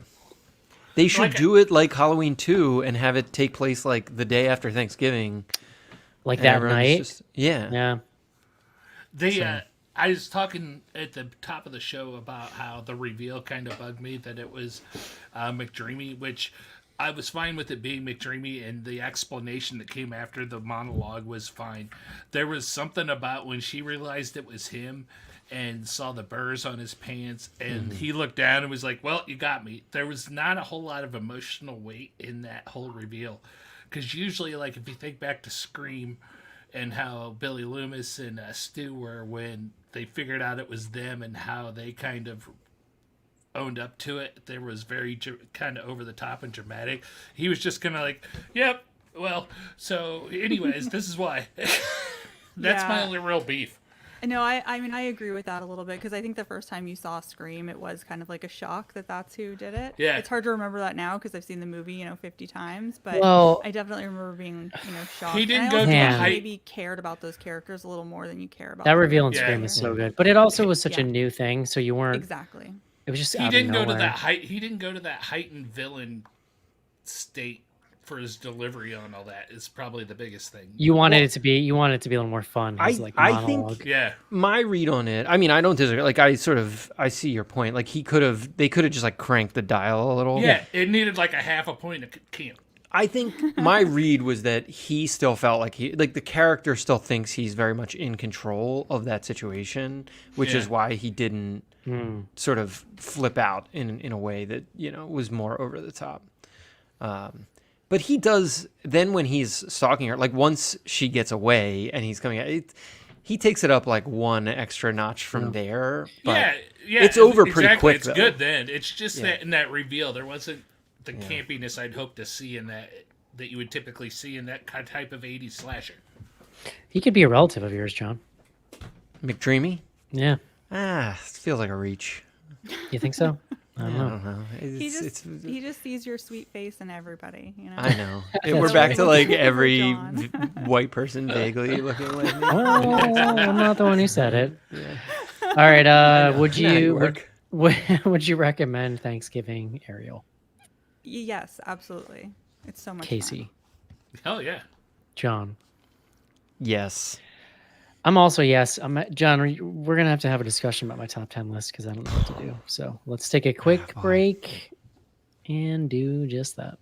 They should Like- do it like Halloween 2 and have it take place like the day after Thanksgiving. like and that everyone's night. just- yeah. Yeah. I was talking at the top of the show about how the reveal kind of bugged me that it was McDreamy, which I was fine with it being McDreamy, and the explanation that came after the monologue was fine. There was something about when she realized it was him and saw the burrs on his pants, and he looked down and was like, well, you got me. There was not a whole lot of emotional weight in that whole reveal. Because usually, like, if you think back to Scream and how Billy Loomis and Stu were when they figured out it was them and how they kind of owned up to it, there was very kind of over the top and dramatic. He was just kind of like, yep, well, so anyways, this is why. That's my Yeah. only real beef. No, I mean, I agree with that a little bit because I think the first time you saw Scream, it was kind of like a shock that that's who did it. Yeah. It's hard to remember that now because I've seen the movie, 50 times, but Well- I definitely remember being, shocked. He didn't And I go also to think the you height- maybe cared about those characters a little more than you care about That the reveal in Yeah. Scream is so good. But it also was such a Yeah. new thing, so you weren't Exactly. it was just He out didn't of go to nowhere. that height. He didn't go to that heightened villain state for his delivery on all that. Is probably the biggest thing. You wanted it to be a little more fun. His, like, I think- monologue. Yeah. My read on it, I mean, I don't disagree. Like, I see your point. Like, they could have just like cranked the dial a little. Yeah, it needed like a half a point of camp. I think my read was that he still felt like the character still thinks he's very much in control of that situation, which is Yeah. why he didn't sort of flip out in a way that, was more over the top. But he does then when he's stalking her, like once she gets away and he's coming out, he takes it up like one extra notch from there. But Yeah, it's over pretty exactly. quick, It's though. good then. It's just that in that reveal, there wasn't the campiness I'd hope to see in that you would typically see in that type of 80s slasher. He could be a relative of yours, John. McDreamy? Yeah. It feels like a reach. You think so? I don't I know. don't know. He just sees your sweet face in everybody, I know. That's We're back to like right. every John. white person vaguely looking like me. Well, I'm not the one who said it. All right. Would Natty you work. would you recommend Thanksgiving, Ariel? Yes, absolutely. It's so much Casey, Hell yeah. John. Yes. I'm also yes. John. We're gonna have to have a discussion about my top 10 list because I don't know what to do. So let's take a quick break and do just that.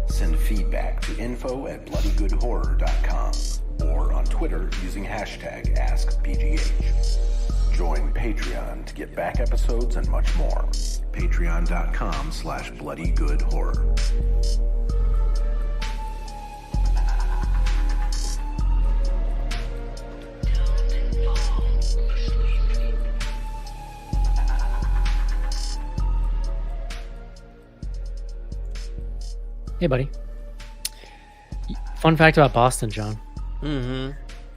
Send feedback to info@bloodygoodhorror.com. or on Twitter using hashtag AskPGH. Join Patreon to get back episodes and much more. Patreon.com/bloodygoodhorror. Hey, buddy. Fun fact about Boston, John. Mm-hmm.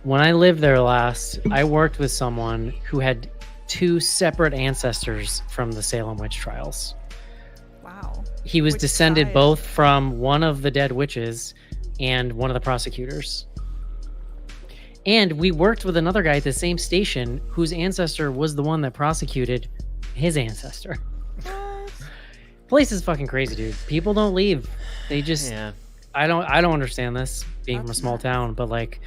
When I lived there last, I worked with someone who had 2 separate ancestors from the Salem witch trials. Wow. He was Which descended side? both from one of the dead witches and one of the prosecutors. And we worked with another guy at the same station whose ancestor was the one that prosecuted his ancestor. Place is fucking crazy, dude. People don't leave. They just Yeah. I don't understand this being from a That's small nuts. town, but like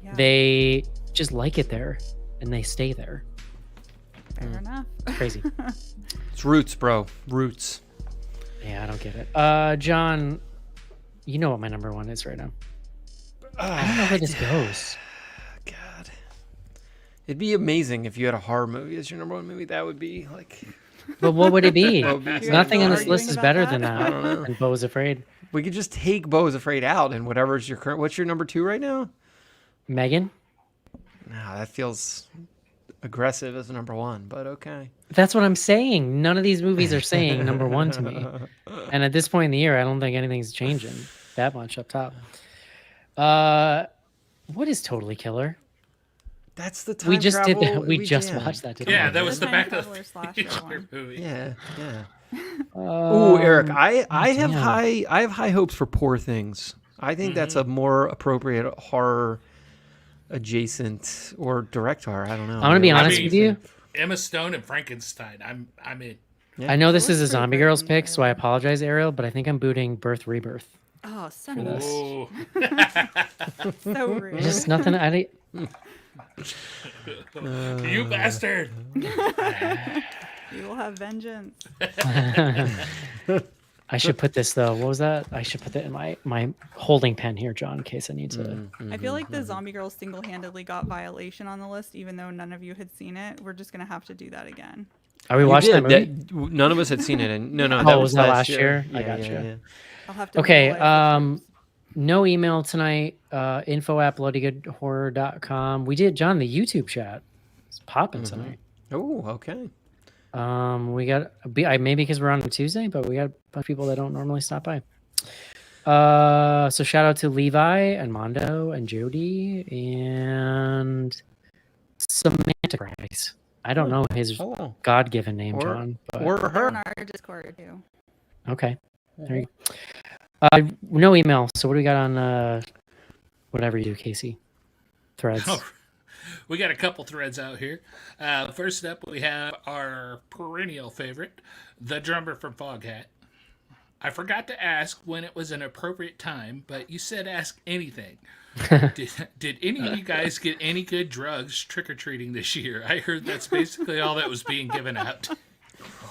Yeah, they just like it there and they stay there. fair enough. Crazy. It's roots, bro. Roots. Yeah, I don't get it. John, you know what my number 1 is right now. I don't know where this goes. God. It'd be amazing if you had a horror movie as your number 1 movie. That would be like, But what would it be? What would be You're Nothing on not this list arguing is about better that? than that. I don't know. And Bo is Afraid. we could just take Beau is Afraid out and whatever's your current. What's your number 2 right now? Megan? No, that feels aggressive as a number 1, but okay. That's what I'm saying. None of these movies are saying number 1 to me. And at this point in the year, I don't think anything's changing that much up top. What is Totally Killer? That's the time We just did travel. that. We just yeah. watched that today. Yeah, that was The the Time Back to Traveler the slasher Future one. movie. Yeah, yeah. Ooh, Um, Eric, I have damn. high hopes for Poor Things. I think that's a more appropriate horror adjacent or direct horror. I don't know. I'm gonna be What do honest mean, with you. Emma Stone and Frankenstein. I'm in. Yeah. I know this is a looks pretty Zombie good Girls in pick, the so I trailer. apologize, Ariel, but I think I'm booting Birth Rebirth. Oh, son For of a this. Oh, so rude. Just nothing. I you bastard! You will have vengeance. I should put this though. What was that? I should put that in my holding pen here, John, in case I need to. I feel like the Zombie Girls single-handedly got Violation on the list, even though none of you had seen it. We're just gonna have to do that again. Are we You watching that did. movie? None of us had seen it. And no, Oh, that was that last year? I Yeah, gotcha. yeah, yeah. I'll have to. Okay. Google it. No email tonight. info@bloodygoodhorror.com. We did, John, the YouTube chat. It's popping tonight. Oh, okay. We got maybe because we're on a Tuesday, but we got a bunch of people that don't normally stop by. So shout out to Levi and Mondo and Jody and Samantha Price. I don't know his Oh, God-given name, Or- John. But or They're her. on our Discord too. okay, there you go. No email. So what do we got on whatever you do, Casey? Threads. Oh, we got a couple threads out here. First up, we have our perennial favorite, the drummer from Foghat. I forgot to ask when it was an appropriate time, but you said ask anything. Did any of you guys get any good drugs trick-or-treating this year? I heard that's basically all that was being given out.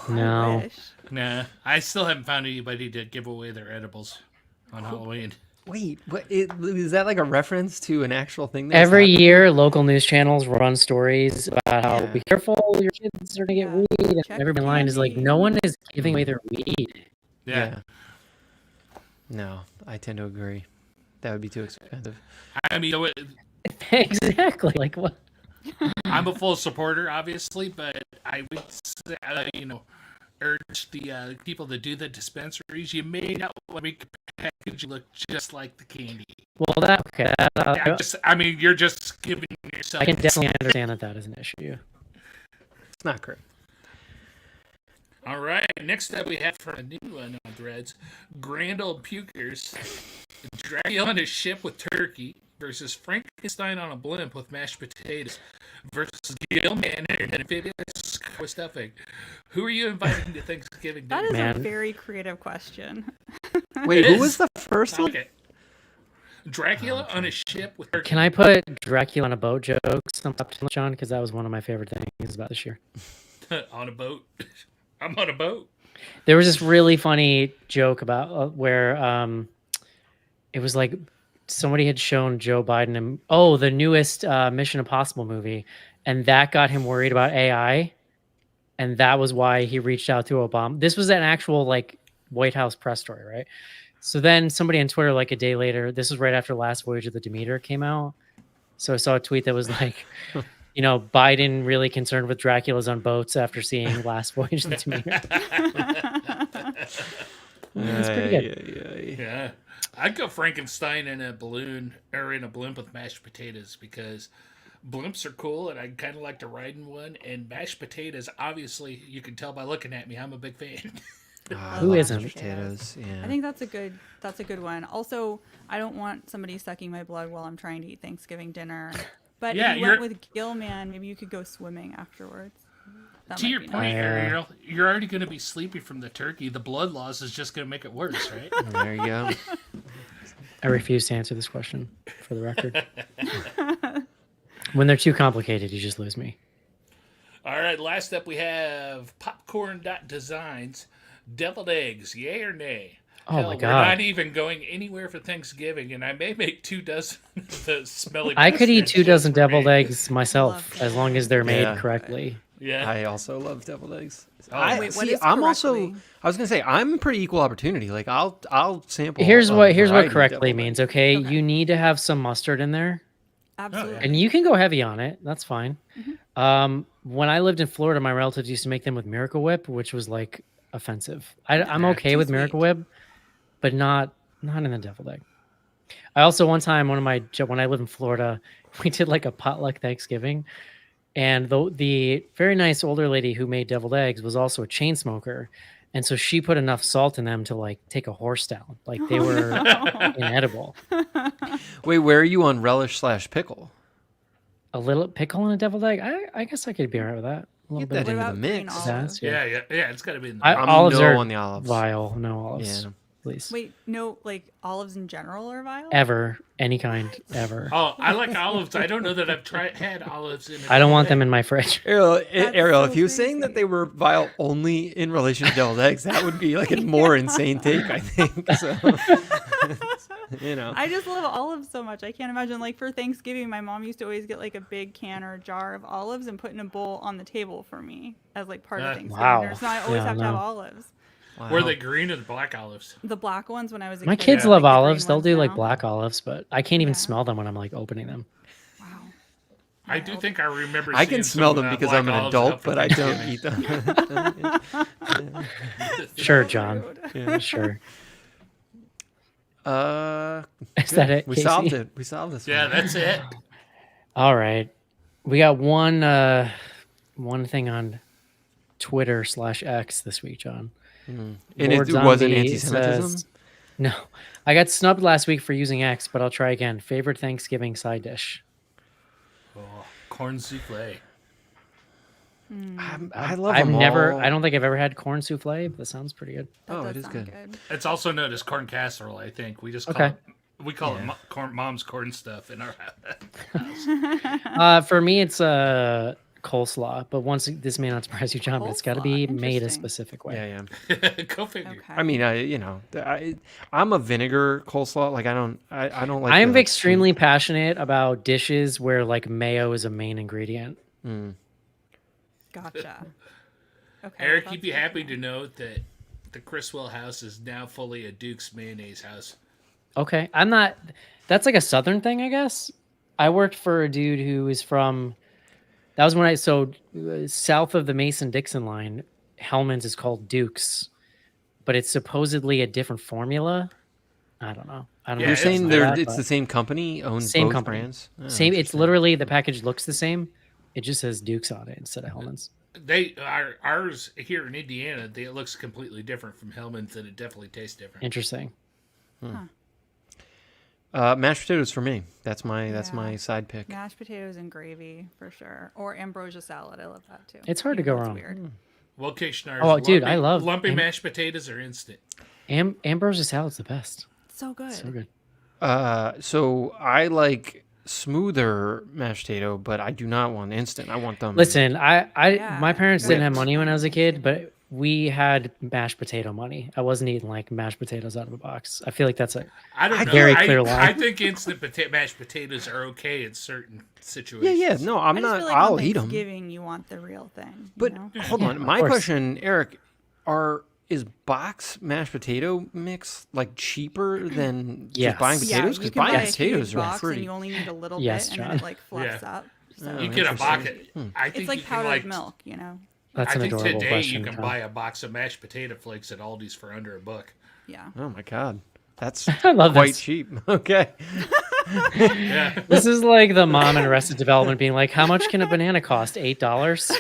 No. Wish. Nah, I still haven't found anybody to give away their edibles on Halloween. Wait, is that like a reference to an actual thing? That's Every happening? year, local news channels run stories about how Yeah. be careful, your kids are gonna get Yeah. weed. And Check every the line is like, candy. no one is giving away their weed. Yeah. No, I tend to agree. That would be too expensive. I mean, Exactly. Like what? I'm a full supporter, obviously, but I would say, urge the people that do the dispensaries, you may not want to make a package look just like the candy. Well, okay. You're just giving yourself. I can definitely understand that is an issue. It's not correct. All right. Next up, we have from a new one on Threads, Grand Old Pukers, Dracula on a ship with turkey versus Frankenstein on a blimp with mashed potatoes versus Gilman and amphibious with stuffing. Who are you inviting to Thanksgiving That is dinner? Man. a very creative question. Wait, It who is. was the first one? Okay. Dracula on a ship with turkey. Can I put Dracula on a boat jokes on top, John? Because that was one of my favorite things about this year. on a boat? I'm on a boat. There was this really funny joke about where it was like somebody had shown Joe Biden the newest Mission Impossible movie, and that got him worried about AI, and that was why he reached out to Obama. This was an actual like White House press story, right? So then somebody on Twitter, like a day later, this was right after Last Voyage of the Demeter came out. So I saw a tweet that was like, Biden really concerned with Draculas on boats after seeing Last Voyage of the Demeter. That's pretty good. Yeah. I'd go Frankenstein in a balloon or in a blimp with mashed potatoes because blimps are cool and I'd kind of like to ride in one. And mashed potatoes, obviously, you can tell by looking at me, I'm a big fan. Who isn't? Potatoes. Yeah. I think that's a good one. Also, I don't want somebody sucking my blood while I'm trying to eat Thanksgiving dinner. But Yeah, if you went with Gilman, maybe you could go swimming afterwards. That To might your be point, nice. Ariel, you're already going to be sleepy from the turkey. The blood loss is just going to make it worse, right? There you go. I refuse to answer this question for the record. When they're too complicated, you just lose me. All right, last up we have Popcorn.Designs. Deviled eggs, yay or nay? Oh my We're God. not even going anywhere for Thanksgiving, and I may make 2 dozen of the smelly I could eat bastards 2 dozen just for deviled me. eggs myself, as long as they're made Yeah. correctly. Yeah. I also love deviled eggs. Oh, wait, what see, is I'm also. correctly? I was gonna say I'm pretty equal opportunity. Like I'll sample. Here's a what variety of correctly deviled means, eggs. okay? Okay. You need to have some mustard in there. Absolutely. And you can go heavy on it. That's fine. When I lived in Florida, my relatives used to make them with Miracle Whip, which was like offensive. I'm okay too with sweet. Miracle Whip, but not in the deviled egg. I also one time when I lived in Florida, we did like a potluck Thanksgiving, and the very nice older lady who made deviled eggs was also a chain smoker, and so she put enough salt in them to like take a horse down. Like they were inedible. Wait, where are you on relish/pickle? A little pickle in a deviled egg. I guess I could be alright with that. A little Get bit that of into the about green mix. olives? zest, yeah. Yeah, it's got to be in the I'm Olives no are on the olives. vile. No olives, Yeah. please. Wait, no, like olives in general are vile? Ever, any kind, ever. Oh, I like olives. I don't know that I've had olives in. I don't want them in my fridge. Ariel, so if you were saying that crazy. they were vile only in relation to deviled eggs, that would be like a more insane take, I think. So, I just love olives so much. I can't imagine. Like for Thanksgiving, my mom used to always get like a big can or a jar of olives and put in a bowl on the table for me as like part of Thanksgiving Wow. dinner. So I always Yeah, have to have no. olives. Wow. Were they green or the black olives? The black ones when I was a My kid. kids I love like the green olives. They'll ones do like now. black olives, but I can't even Yeah. smell them when I'm like opening them. Wow. I do think I remember. I can seeing smell some, them because black I'm an olives adult, out for but I don't Thanksgiving. eat them. Sure, John. Rude. Sure. Is that it, We Casey? solved it. We solved this Yeah, one. that's it. All right. We got one thing on Twitter/X this week, John. And Lord it wasn't Zombie anti-Semitism? says- No. I got snubbed last week for using X, but I'll try again. Favorite Thanksgiving side dish? Oh, corn souffle. I love I've them never. all. I don't think I've ever had corn souffle, but that sounds pretty good. That Oh, does it is sound good. It's also known as corn casserole. I think we just call Okay. it. We call it mom's corn stuff in our For me, it's coleslaw. But this may not surprise you, John, but it's got to be Coleslaw, made a interesting. specific way. Yeah. Go figure. Okay. I mean, I'm a vinegar coleslaw. Like I don't like. I'm the, like, extremely passionate about dishes where like mayo is a main ingredient. Gotcha. Okay. Eric, that's you'd be good happy know. to note that the Criswell house is now fully a Duke's mayonnaise house. Okay, I'm not. That's like a southern thing, I guess. I worked for a dude who is from. That was when south of the Mason-Dixon line, Hellman's is called Duke's, but it's supposedly a different formula. I don't know. I don't know. Yeah, You're it's saying that, it's but the same company owns Same both company. brands. Oh, same. It's interesting. literally the package looks the same. It just says Duke's on it instead of Hellman's. Ours here in Indiana, it looks completely different from Hellman's, and it definitely tastes different. Interesting. Mashed potatoes for me. That's my Yeah. side pick. Mashed potatoes and gravy for sure, or ambrosia salad. I love that too. It's hard to Even go though it's wrong. Weird. Well, okay, Schnars, Oh, dude, I love lumpy mashed potatoes are instant. Ambrosia salad's the best. So good. So good. So I like smoother mashed potato, but I do not want instant. I want them. Listen, my Yeah. parents didn't have Whipped. money when I was a kid, but we had mashed potato money. I wasn't eating like mashed potatoes out of a box. I feel like that's a I don't know. very clear line. I think instant mashed potatoes are okay in certain situations. Yeah. No, I'm I just not. feel like I'll on eat them. Thanksgiving, you want the real thing. But you know? hold Yeah, on. of My course. question, Eric, is box mashed potato mix like cheaper than Yes. just buying Yeah, potatoes? you Because can buy buying a potatoes huge are box and free. you only need a little Yes, bit, and then John. it like fluffs Yeah. up. So You get a interesting. bucket. I think it's like you can, powdered milk, you know. That's I an think adorable today question. you can Tom. buy a box of mashed potato flakes at Aldi's for under $1. Yeah. Oh my god, that's I love quite this. cheap. Okay. Yeah. This is like the mom in Arrested Development being like, "How much can a banana cost? $8."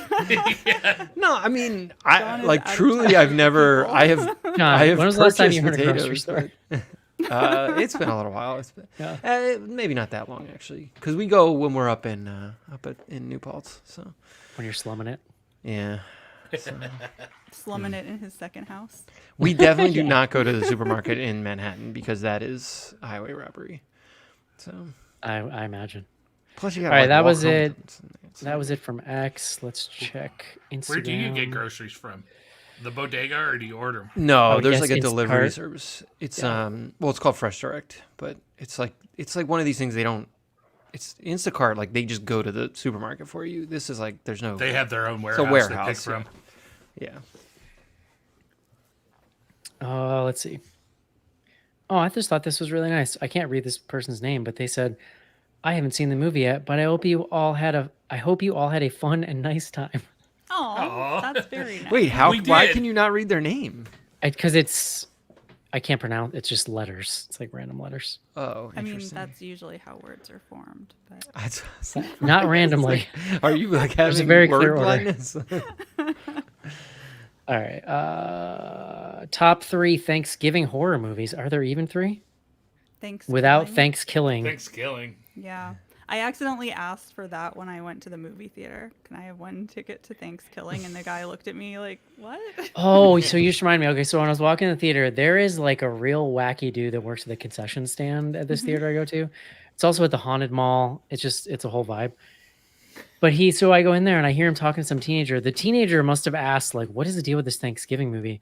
No, I mean, John is like out of truly, touch I've with never. people. I have. John, I have when was the last time you purchased heard a grocery potatoes, store? but, it's been a little while. It's been, Yeah. maybe not that long actually, because we go when we're up in New Paltz. So When you're slumming it. yeah, Slumming it in his second house. we definitely do not go to the supermarket in Manhattan because that is a highway robbery. So I imagine. plus you got. All right, that walk was home it. with them. It's That was it from X. Let's check Instagram. Where do you get groceries from? The bodega, or do you order them? No, Oh, there's yes, like a delivery Instacart. service. It's well, it's called Fresh Direct, but it's like one of these things they don't. It's Instacart, like they just go to the supermarket for you. This is like there's no. They have their own a warehouse, they pick warehouse, from. Yeah. Let's see. Oh, I just thought this was really nice. I can't read this person's name, but they said, "I haven't seen the movie yet, but I hope you all had a fun and nice time." Oh, Aw. that's very nice. Wait, how? We Why did. can you not read their name? Because I can't pronounce. It's just letters. It's like random letters, Oh, I mean, interesting. that's usually how words are formed. But not randomly. Are you like There's a having very word clear order. blindness? All right. Top 3 Thanksgiving horror movies. Are there even 3? thanks. Without Killing. Thanksgiving. Thanksgiving. Yeah. I accidentally asked for that when I went to the movie theater. Can I have one ticket to Thanksgiving? And the guy looked at me like, what? Oh, so you just remind me. Okay, so when I was walking in the theater, there is like a real wacky dude that works at the concession stand at this theater I go to. It's also at the Haunted Mall. It's a whole vibe. But so I go in there and I hear him talking to some teenager. The teenager must have asked, like, what is the deal with this Thanksgiving movie?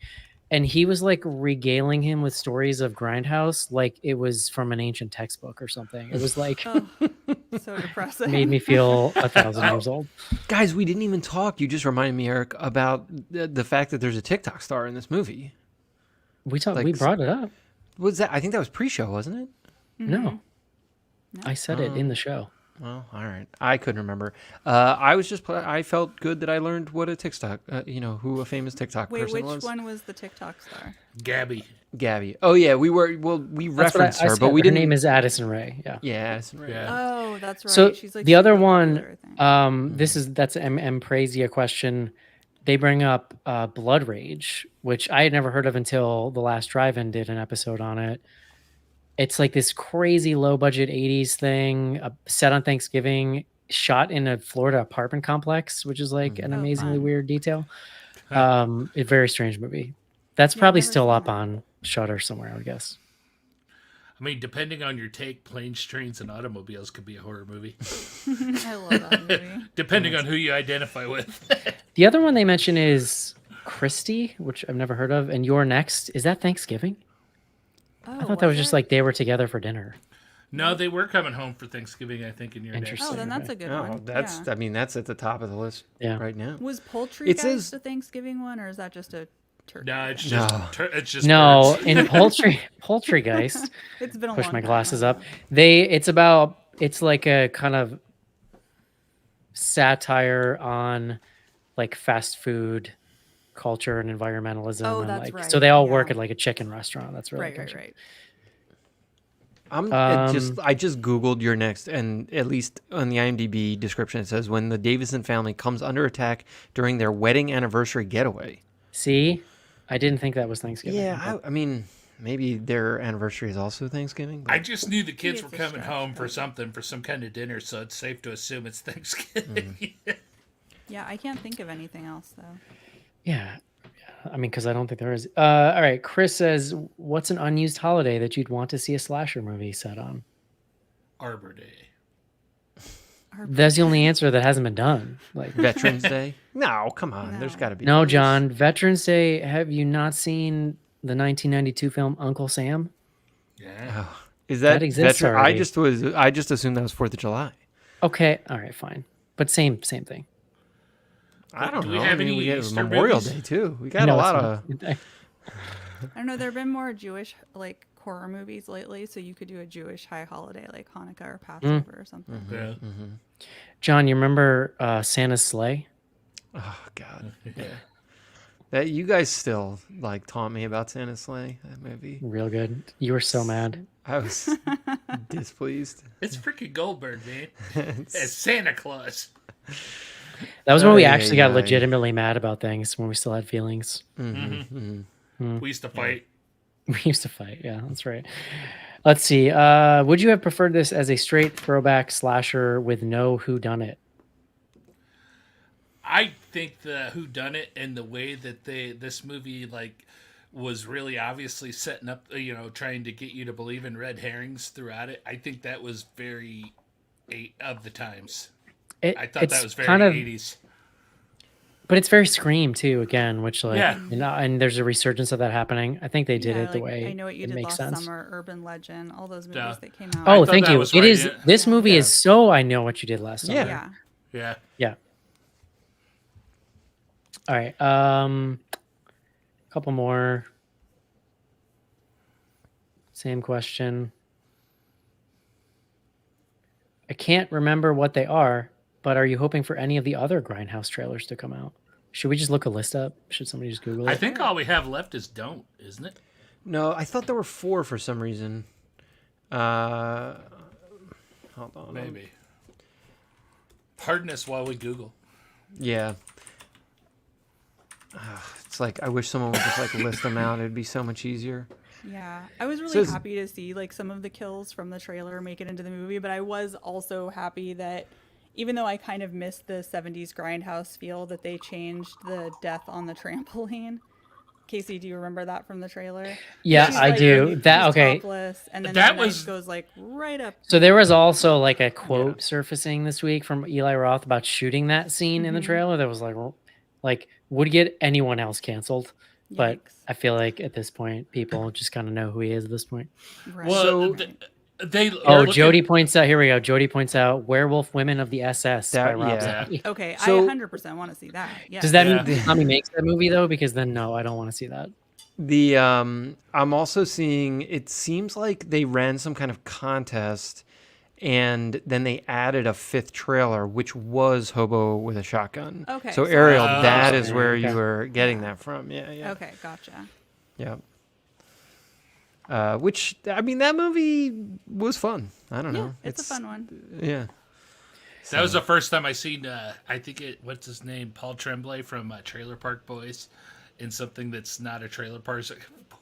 And he was like regaling him with stories of Grindhouse like it was from an ancient textbook or something. It was like Oh, so depressing. made me feel 1,000 years old. Guys, we didn't even talk. You just reminded me, Eric, about the fact that there's a TikTok star in this movie. We Like, brought it up. Was that? I think that was pre-show, wasn't it? No. I said it in the show. Well, all right. I couldn't remember. I was just. I felt good that I learned what a TikTok. Who a famous TikTok Wait, person which was. one was the TikTok star? Gabby. Gabby. Oh yeah, we were. Well, we That's what referenced I her, said. but we Her didn't. name is Addison Ray. Yeah. Yeah, Addison Rae. Yeah. Oh, that's right. So She's like the other super one, popular, I think. that's M Praisia question. They bring up Blood Rage, which I had never heard of until the last drive-in did an episode on it. It's like this crazy low budget 80s thing set on Thanksgiving, shot in a Florida apartment complex, which is like an Oh, amazingly fun. weird detail. A very strange movie. That's Yeah, I've probably never still seen up that. on Shudder somewhere, I would guess. I mean, depending on your take, Planes, Trains, and Automobiles could be a horror movie. I love that movie. Depending on who you identify with. The other one they mention is Christie, which I've never heard of, and You're Next. Is that Thanksgiving? Oh, I thought that was just like they were together for dinner. No, they were coming home for Thanksgiving, I think, in your next. Interesting. Oh, then that's a good Oh, one. that's. Yeah. I mean, that's at the top of the list Yeah. right now. Was Poultry It Guys says- the Thanksgiving one, or is that just a turkey? No, it's just No. it's just No, birds. in Poultrygeist, It's been a push long my time, glasses I up. know. It's like a kind of satire on like fast food culture and environmentalism. Oh, and that's like, right, so they all work yeah. at like a chicken restaurant. That's really Right, right, catchy. right. I just Googled Your Next, and at least on the IMDb description, it says when the Davison family comes under attack during their wedding anniversary getaway. See, I didn't think that was Thanksgiving. Yeah, I mean, maybe their anniversary is also Thanksgiving. I But just knew the kids were it's a coming stretch, home for but- something, for some kind of dinner, so it's safe to assume it's Thanksgiving. Yeah, I can't think of anything else though. Yeah. I mean, because I don't think there is. All right. Chris says, what's an unused holiday that you'd want to see a slasher movie set on? Arbor Day. That's the only answer that hasn't been done. Like, Veterans Day? No, come on. There's No. got to be. no, others. John. Veterans Day. Have you not seen the 1992 film Uncle Sam? Yeah. Is that, That exists veteran? already. I just assumed that was 4th of July. Okay, all right, fine, but same thing. I don't Do know. we have any we had Easter Memorial movies? Day too. We I got a know lot it's of. not- I don't know. There have been more Jewish like horror movies lately, so you could do a Jewish high holiday like Hanukkah or Passover or something. Yeah. John, you remember Santa's sleigh? Oh God. Yeah. That you guys still like taunt me about Santa's sleigh. That movie. Real good. You were so mad. I was displeased. It's freaking Goldberg, man. As Santa Claus. That was when we Ay, actually got ay. legitimately mad about things, when we still had feelings. We used to fight. We used to fight. Yeah, that's right. Let's see. Would you have preferred this as a straight throwback slasher with no whodunit? I think the whodunit and the way that this movie like was really obviously setting up, trying to get you to believe in red herrings throughout it. I think that was very of the times. I thought that was very kind of, 80s. but it's very Scream too. Again, which like, Yeah. and there's a resurgence of that happening. I think they did Yeah, it the like, way I Know What You it Did makes Last sense. Summer, Urban Legend, all those movies Yeah. that came out. Oh, thought thank that you. was It right, is. yeah. This movie is so I know what you did last summer. Yeah. Yeah. Yeah. Yeah. All right. Couple more. Same question. I can't remember what they are, but are you hoping for any of the other Grindhouse trailers to come out? Should we just look a list up? Should somebody just Google it? I think all we have left is Don't, isn't it? No, I thought there were 4 for some reason. Hold on. Maybe. Pardon us while we Google. Yeah. It's like I wish someone would just like list them out. It'd be so much easier. Yeah, I was really Says- happy to see like some of the kills from the trailer make it into the movie, but I was also happy that even though I kind of missed the 70s Grindhouse feel, that they changed the death on the trampoline. Casey, do you remember that from the trailer? Yeah, She's, I like, do. she's That okay. topless, and then That the knife was- goes like right up. So there was also like a quote surfacing this week from Eli Roth about shooting that scene in the trailer that was like would get anyone else canceled. But Yikes. I feel like at this point, people just kind of know who he is at this point. Right. Well, So- they. Oh, Jody points out. Here we go. Jody points out "Werewolf Women of the SS" by That- Rob yeah. Zombie. Okay, So- I 100% want to see that. Yeah. Does that Yeah. mean Tommy makes that movie though? Because then no, I don't want to see that. The I'm also seeing it seems like they ran some kind of contest and then they added a 5th trailer which was Hobo with a Shotgun. Okay, So so Ariel, that's that is interesting. where Okay. you were getting that from. Yeah. Okay, gotcha. Yeah. Which I mean that movie was fun. I don't Yeah, know. it's a fun one. Yeah. That was the first time I seen. I think what's his name, Paul Tremblay from Trailer Park Boys, in something that's not a Trailer Park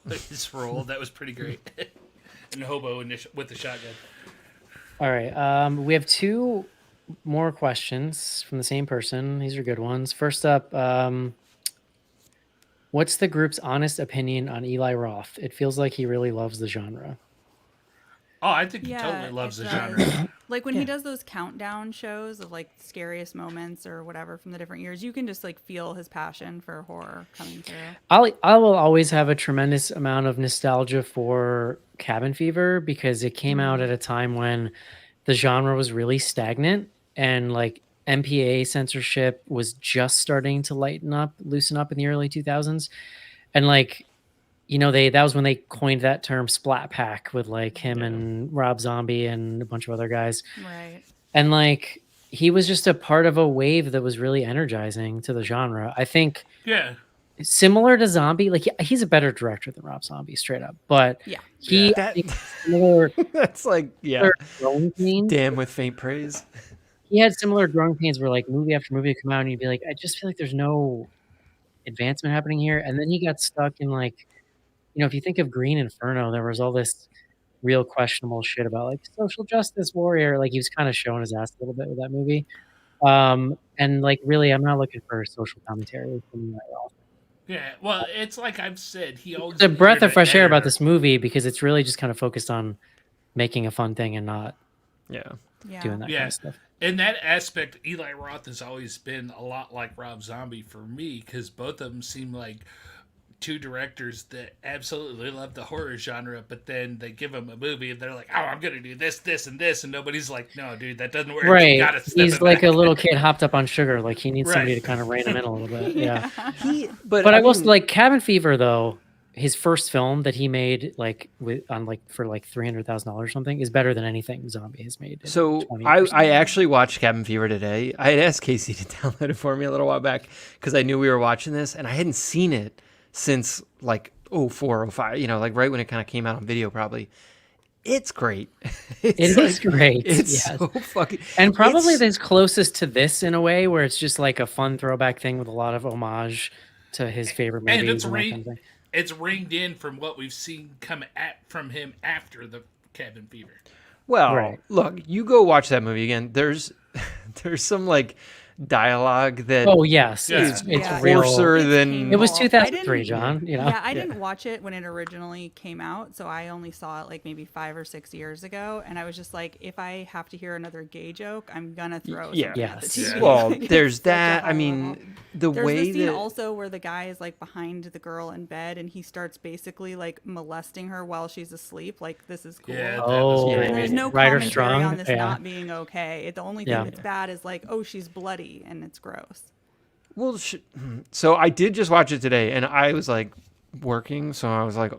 Boys role. That was pretty great. And Hobo with the shotgun. All right. We have 2 more questions from the same person. These are good ones. First up, what's the group's honest opinion on Eli Roth? It feels like he really loves the genre. Oh, I think he Yeah, totally loves it the does. genre. Like when he does those countdown shows of like scariest moments or whatever from the different years, you can just like feel his passion for horror coming through. I will always have a tremendous amount of nostalgia for Cabin Fever because it came out at a time when the genre was really stagnant and like MPA censorship was just starting to loosen up in the early 2000s. And like, that was when they coined that term Splat Pack with like him and Rob Zombie and a bunch of other guys. Right. And like, he was just a part of a wave that was really energizing to the genre. I think Yeah. similar to Zombie, like he's a better director than Rob Zombie, straight up. But Yeah. he, Yeah. I think similar, That's like yeah. similar growing pains. Damn with faint praise. He had similar growing pains where like movie after movie would come out and you'd be like, I just feel like there's no advancement happening here. And then he got stuck in like, if you think of Green Inferno, there was all this real questionable shit about like social justice warrior. Like he was kind of showing his ass a little bit with that movie. And like really, I'm not looking for social commentary from that. Yeah. Well, it's like I've said. He always It's a breath needed of fresh air about editor. this movie because it's really just kind of focused on making a fun thing and not Yeah. Yeah. doing that kind Yeah. of stuff. In that aspect, Eli Roth has always been a lot like Rob Zombie for me, because both of them seem like two directors that absolutely love the horror genre, but then they give them a movie and they're like, "Oh, I'm gonna do this, this, and this," and nobody's like, "No, dude, that doesn't work." You Right. gotta step He's it like back. a little kid hopped up on sugar. Like he needs somebody Right. to kind of rein him in a little bit. Yeah. But But I mean, will say, like Cabin Fever, though, his first film that he made, like for like $300,000 or something, is better than anything Zombie has made. In So 20 I, years. I actually watched Cabin Fever today. I had asked Casey to download it for me a little while back because I knew we were watching this, and I hadn't seen it since like 04, 05, like right when it kind of came out on video probably. It's great. It is great. It's Yes. so fucking... And probably it's- this closest to this in a way, where it's just like a fun throwback thing with a lot of homage to his favorite movies. And it's and that kind of thing. it's ringed in from what we've seen come from him after the Cabin Fever. Well, Right. look, you go watch that movie again. There's some like dialogue that Oh yes, Yeah. it's Yeah. real. coarser It's than... painful. It was I 2003, didn't- John. You know. Yeah, I didn't watch it when it originally came out, so I only saw it like maybe 5 or 6 years ago, and I was just like, if I have to hear another gay joke, I'm gonna throw Yeah. something at the Yes. TV. Well, Like, it's there's such a that. I high mean, level. the There's way the scene that... also where the guy is like behind the girl in bed, and he starts basically like molesting her while she's asleep. Like, this is cool. Yeah, that Oh, was great. And there's no Ryder commentary Strong. on this Yeah. not being okay. The only thing Yeah. that's bad is like, oh, she's bloody and it's gross. Well, so I did just watch it today, and I was like working, so I was like,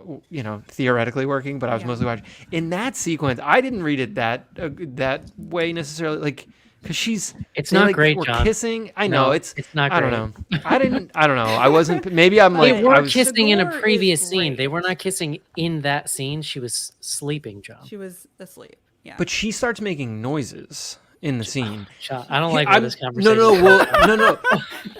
theoretically working, but I was Yeah. mostly watching. In that sequence, I didn't read it that way necessarily, like because It's they, not like, great, were John. kissing. I know No, it's not I don't great. know. I don't know. I wasn't. Maybe I'm like They were I was. kissing in a gore is previous scene. great. They were not kissing in that scene. She was sleeping, John. She was asleep. Yeah. But she starts making noises in the scene. John, I don't like where I'm- this conversation. no.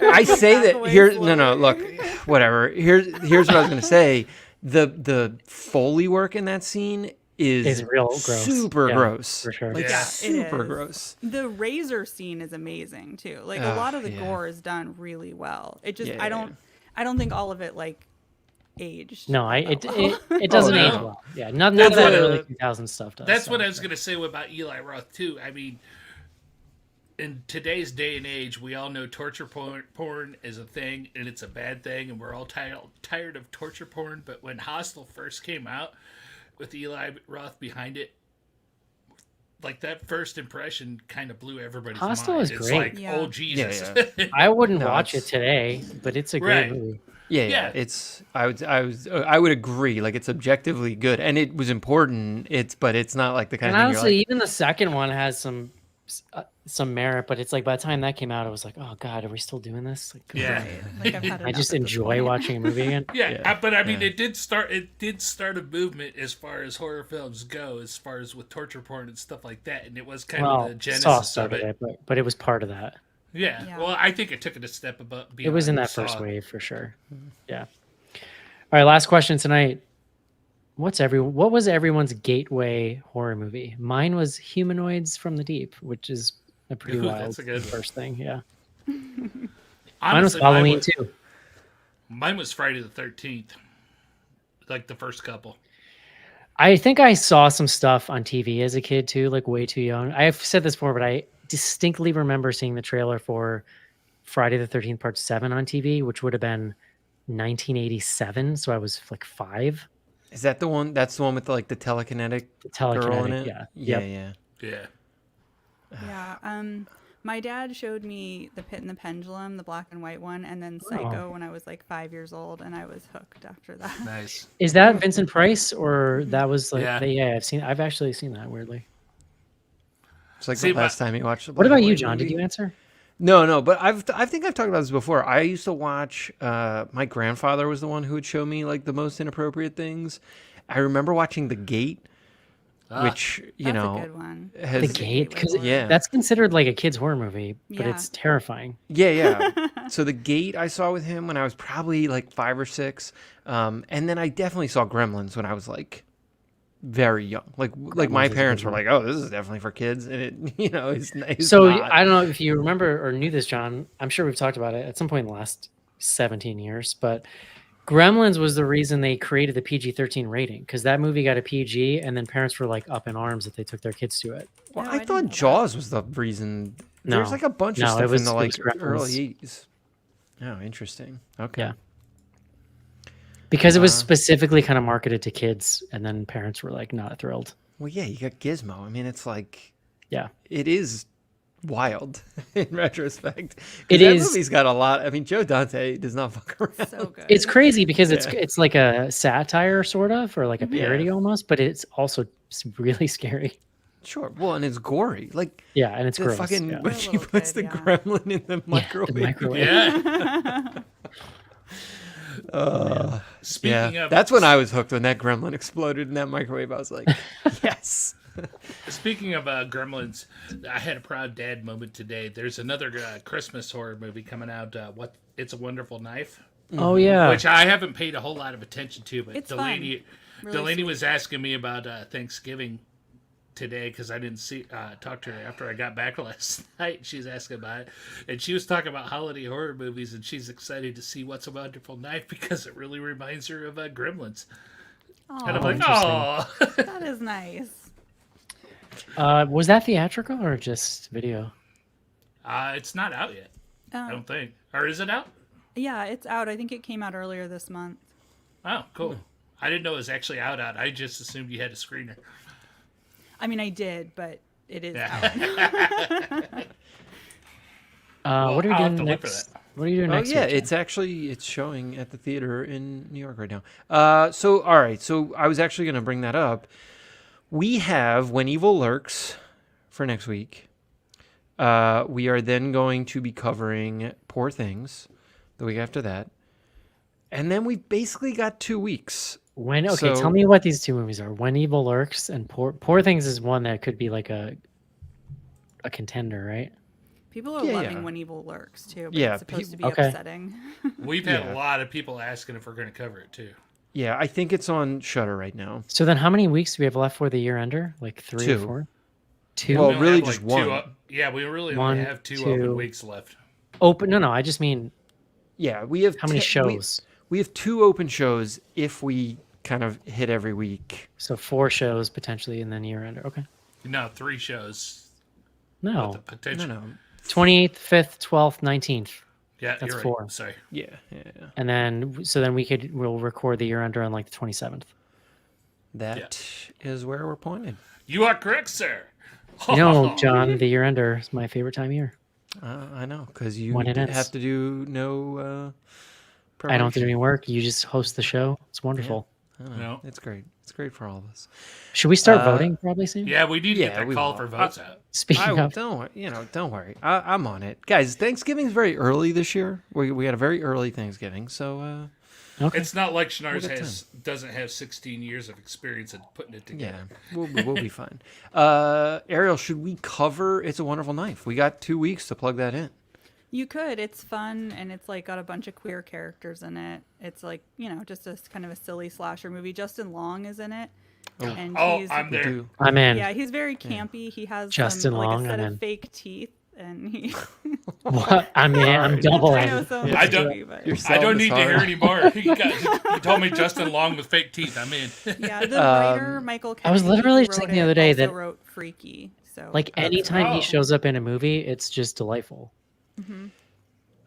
I say Back that away here. slowly. No. Look, whatever. Here's what I was gonna say. The Foley work in that scene is Is real gross. super Yeah, gross. for sure. Like Yeah. It super is. gross. The razor scene is amazing too. Like a Ugh, lot of the yeah. gore is done really well. It just Yeah, I yeah, don't think all of it like aged. No, that it well. it doesn't no. age well. Yeah, none of that early 2000 stuff does. That's so, what I was yeah. going to say about Eli Roth too. I mean, in today's day and age, we all know torture porn is a thing, and it's a bad thing, and we're all tired of torture porn. But when Hostel first came out, with Eli Roth behind it, like that first impression kind of blew everybody's Hostel mind. is It's great. like, Yeah. oh Jesus. Yeah, I wouldn't No, watch it it's- today, but it's a great Right. movie. Yeah. Yeah. It's I would agree. Like it's objectively good, and it was important. But it's not like the kind And of thing honestly, you're like, even the second one has some merit, but it's like by the time that came out, I was like, oh god, are we still doing this? Like, Yeah. Like, I've had I enough just at this enjoy point. watching a movie again. Yeah, Yeah, but I mean, yeah. it did start a movement as far as horror films go, as far as with torture porn and stuff like that, and it was kind of Well, the genesis Saw of started it. it, but it was part of that. Yeah. Yeah. Well, I think it took it a step above. It was in beyond that first Saw. wave for sure. Yeah. All right, last question tonight. What was everyone's gateway horror movie? Mine was Humanoids from the Deep, which is a pretty Ooh, wild that's a good one. first thing. Yeah. Mine was Honestly, Halloween too. Mine was Friday the 13th, like the first couple. I think I saw some stuff on TV as a kid too, like way too young. I've said this before, but I distinctly remember seeing the trailer for Friday the 13th Part 7 on TV, which would have been 1987. So I was like 5. is that the one? That's the one with like the telekinetic The girl in telekinetic, it. yeah. Yeah, Yep. yeah. Yeah. Yeah. My dad showed me The Pit and the Pendulum, the black and white one, and then Psycho when I was like 5 years old, and I was hooked after that. Nice. Is that Vincent Price or that was like Yeah. I've actually seen that weirdly. It's like See, the last time you watched. What about you, John? Did you answer? No, but I think I've talked about this before. I used to watch. My grandfather was the one who would show me like the most inappropriate things. I remember watching The Gate, which you That's know a good one. has The Gate, because Yeah. that's considered like a kid's horror movie, but Yeah. it's terrifying. Yeah. So The Gate I saw with him when I was probably like 5 or 6, and then I definitely saw Gremlins when I was like very young. Like my is a parents good were like, "Oh, this is definitely for kids," and it it's So not. I don't know if you remember or knew this, John. I'm sure we've talked about it at some point in the last 17 years, but Gremlins was the reason they created the PG-13 rating because that movie got a PG, and then parents were like up in arms that they took their kids to it. Well, No, I I didn't thought know that. Jaws was the reason. There's No. like a bunch of No, stuff it was- in the it like was Gremlins. early 80s. Oh, interesting. Okay. Yeah. Because it was specifically kind of marketed to kids, and then parents were like not thrilled. Well, yeah, you got Gizmo. I mean, it's like Yeah. it is wild in retrospect. 'Cause It that is- movie's got a lot. I mean, Joe Dante does not fuck around. So good. It's crazy because Yeah. it's like a satire sort of, or like a Yeah. parody almost, but it's also really scary. Sure. Well, and it's gory. Like Yeah, and it's the gross. fucking yeah. when For a she little puts kid, the yeah. gremlin in the Yeah, microwave. the microwave. Yeah. Speaking Yeah, of that's when I was hooked when that gremlin exploded in that microwave. I was like, yes. Speaking of Gremlins, I had a proud dad moment today. There's another Christmas horror movie coming out. It's a Wonderful Knife, Oh yeah. which I haven't paid a whole lot of attention to. But It's Delaney, fun. Really Delaney sweet. was asking me about Thanksgiving today because I didn't talk to her after I got back last night. She's asking about it, and she was talking about holiday horror movies, and she's excited to see What's a Wonderful Knife because it really reminds her of Gremlins. And I'm like, oh. That is nice. Was that theatrical or just video? It's not out yet. I don't think. Or is it out? Yeah, it's out. I think it came out earlier this month. Oh, cool. I didn't know it was actually out. I just assumed you had a screener. I mean, I did, but it is out. What are you I'll have doing to look for next? What are you doing Oh next? yeah, week, it's showing at the theater in New York right now. So all right, so I was actually going to bring that up. We have When Evil Lurks for next week. We are then going to be covering Poor Things the week after that, and then we basically got 2 weeks. When okay, So- tell me what these two movies are. When Evil Lurks and Poor Things is one that could be like a contender, right? People are Yeah, loving yeah. When Evil Lurks too. But Yeah, it's supposed to be okay. upsetting. We've had Yeah. a lot of people asking if we're going to cover it too. Yeah, I think it's on Shudder right now. So then, how many weeks do we have left for the year ender? Like 3 or 2. 4? 2 Well, We only really have, just two one. yeah, we really One, only have two 2. open weeks left. open. No, I just mean Yeah, we have how many 10 shows? We have 2 open shows if we kind of hit every week. So 4 shows potentially, and then year ender. Okay. No, 3 shows. No, With the potential. No. 28th, 5th, 12th, 19th, Yeah, That's you're 4. right. Sorry. Yeah. and then we'll record the year ender on like the 27th. That is where we're pointed. You are correct, sir. You know, John, the year ender is my favorite time of year. I know, because you When it ends. have to do no. I don't have to do preparation. any work. You just host the show. It's wonderful. I know. No. It's great. It's great for all of us. Should we start voting probably soon? Yeah, we need to Yeah, get that we call will. for votes out. Speaking of, Don't worry. I'm on it, guys. Thanksgiving's very early this year. We had a very early Thanksgiving, so okay. It's not like Schnars get doesn't have 16 years of experience in putting it yeah, together. we'll be fine. Ariel, should we cover It's a Wonderful Knife? We got 2 weeks to plug that in. You could. It's fun, and it's like got a bunch of queer characters in it. It's like, just a kind of a silly slasher movie. Justin Long is in it, and Oh, he's I'm there. Do I'm in. yeah, he's very campy. He has Justin some, Long, like a set I'm of in. fake teeth, and he. What? I'm in. I'm double I know in. so I don't- You're I don't selling need us to hear hard. any more. You told me Justin Long with fake teeth. I'm in. Yeah, the writer Michael. I was Kennedy, literally who just wrote thinking the it, other day also that- wrote Freaky. So Like anytime Oh. he shows up in a movie, it's just delightful.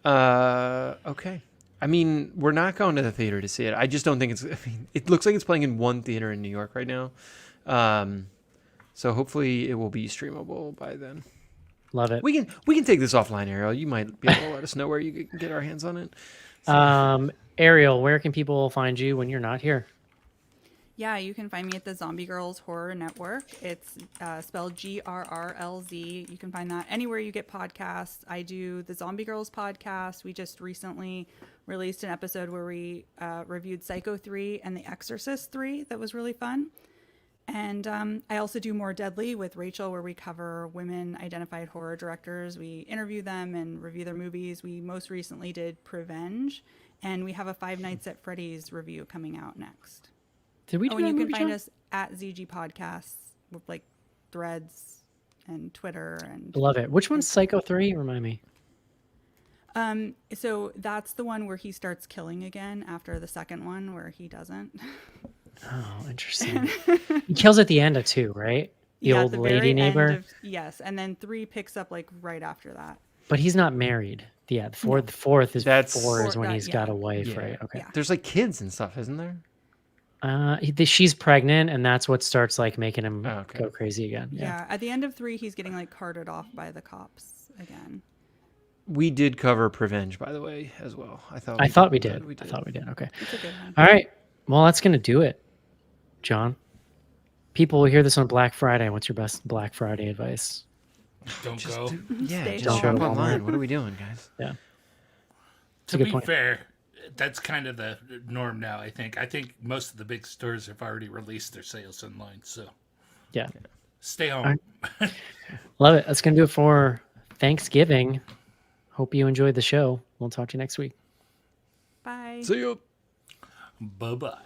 Okay. I mean, we're not going to the theater to see it. I just don't think it's. I mean, it looks like it's playing in one theater in New York right now. So hopefully it will be streamable by then. Love it. We can take this offline, Ariel. You might be able to let us know where you can get our hands on it. Ariel, where can people find you when you're not here? Yeah, you can find me at the Zombie Girls Horror Network. It's spelled GRRLZ. You can find that anywhere you get podcasts. I do the Zombie Girls podcast. We just recently released an episode where we reviewed Psycho 3 and The Exorcist 3. That was really fun. And I also do More Deadly with Rachel, where we cover women identified horror directors. We interview them and review their movies. We most recently did Prevenge, and we have a Five Nights at Freddy's review coming out next. Did we do Oh, and that you can movie, find John? us at ZG Podcasts with like Threads and Twitter and Love it. Which one's Psycho 3? Remind me. So that's the one where he starts killing again after the second one where he doesn't. Oh, interesting. He kills at the end of 2, right? The Yeah, at old the lady very neighbor. end of, yes, and then 3 picks up like right after that. But he's not married. Yeah, the fourth is That's- 4 is Four- when that- he's got yeah. a wife, Yeah. right? Okay. Yeah. There's like kids and stuff, isn't there? She's pregnant, and that's what starts like making him Oh, okay. go crazy again. Yeah. At the end of 3, he's getting like carted off by the cops again. We did cover Prevenge, by the way, as well. I thought I thought we did. We I thought we did. Okay. It's a good one. All right. Well, that's gonna do it, John. People will hear this on Black Friday. What's your best Black Friday advice? Don't go. Yeah, Stay just home. shop Don't go online. Walmart. What are we doing, guys? Yeah. To good be point. fair, that's kind of the norm now. I think most of the big stores have already released their sales online. So Yeah. stay home. Love it. That's gonna do it for Thanksgiving. Hope you enjoyed the show. We'll talk to you next week. Bye. See you. Bye bye.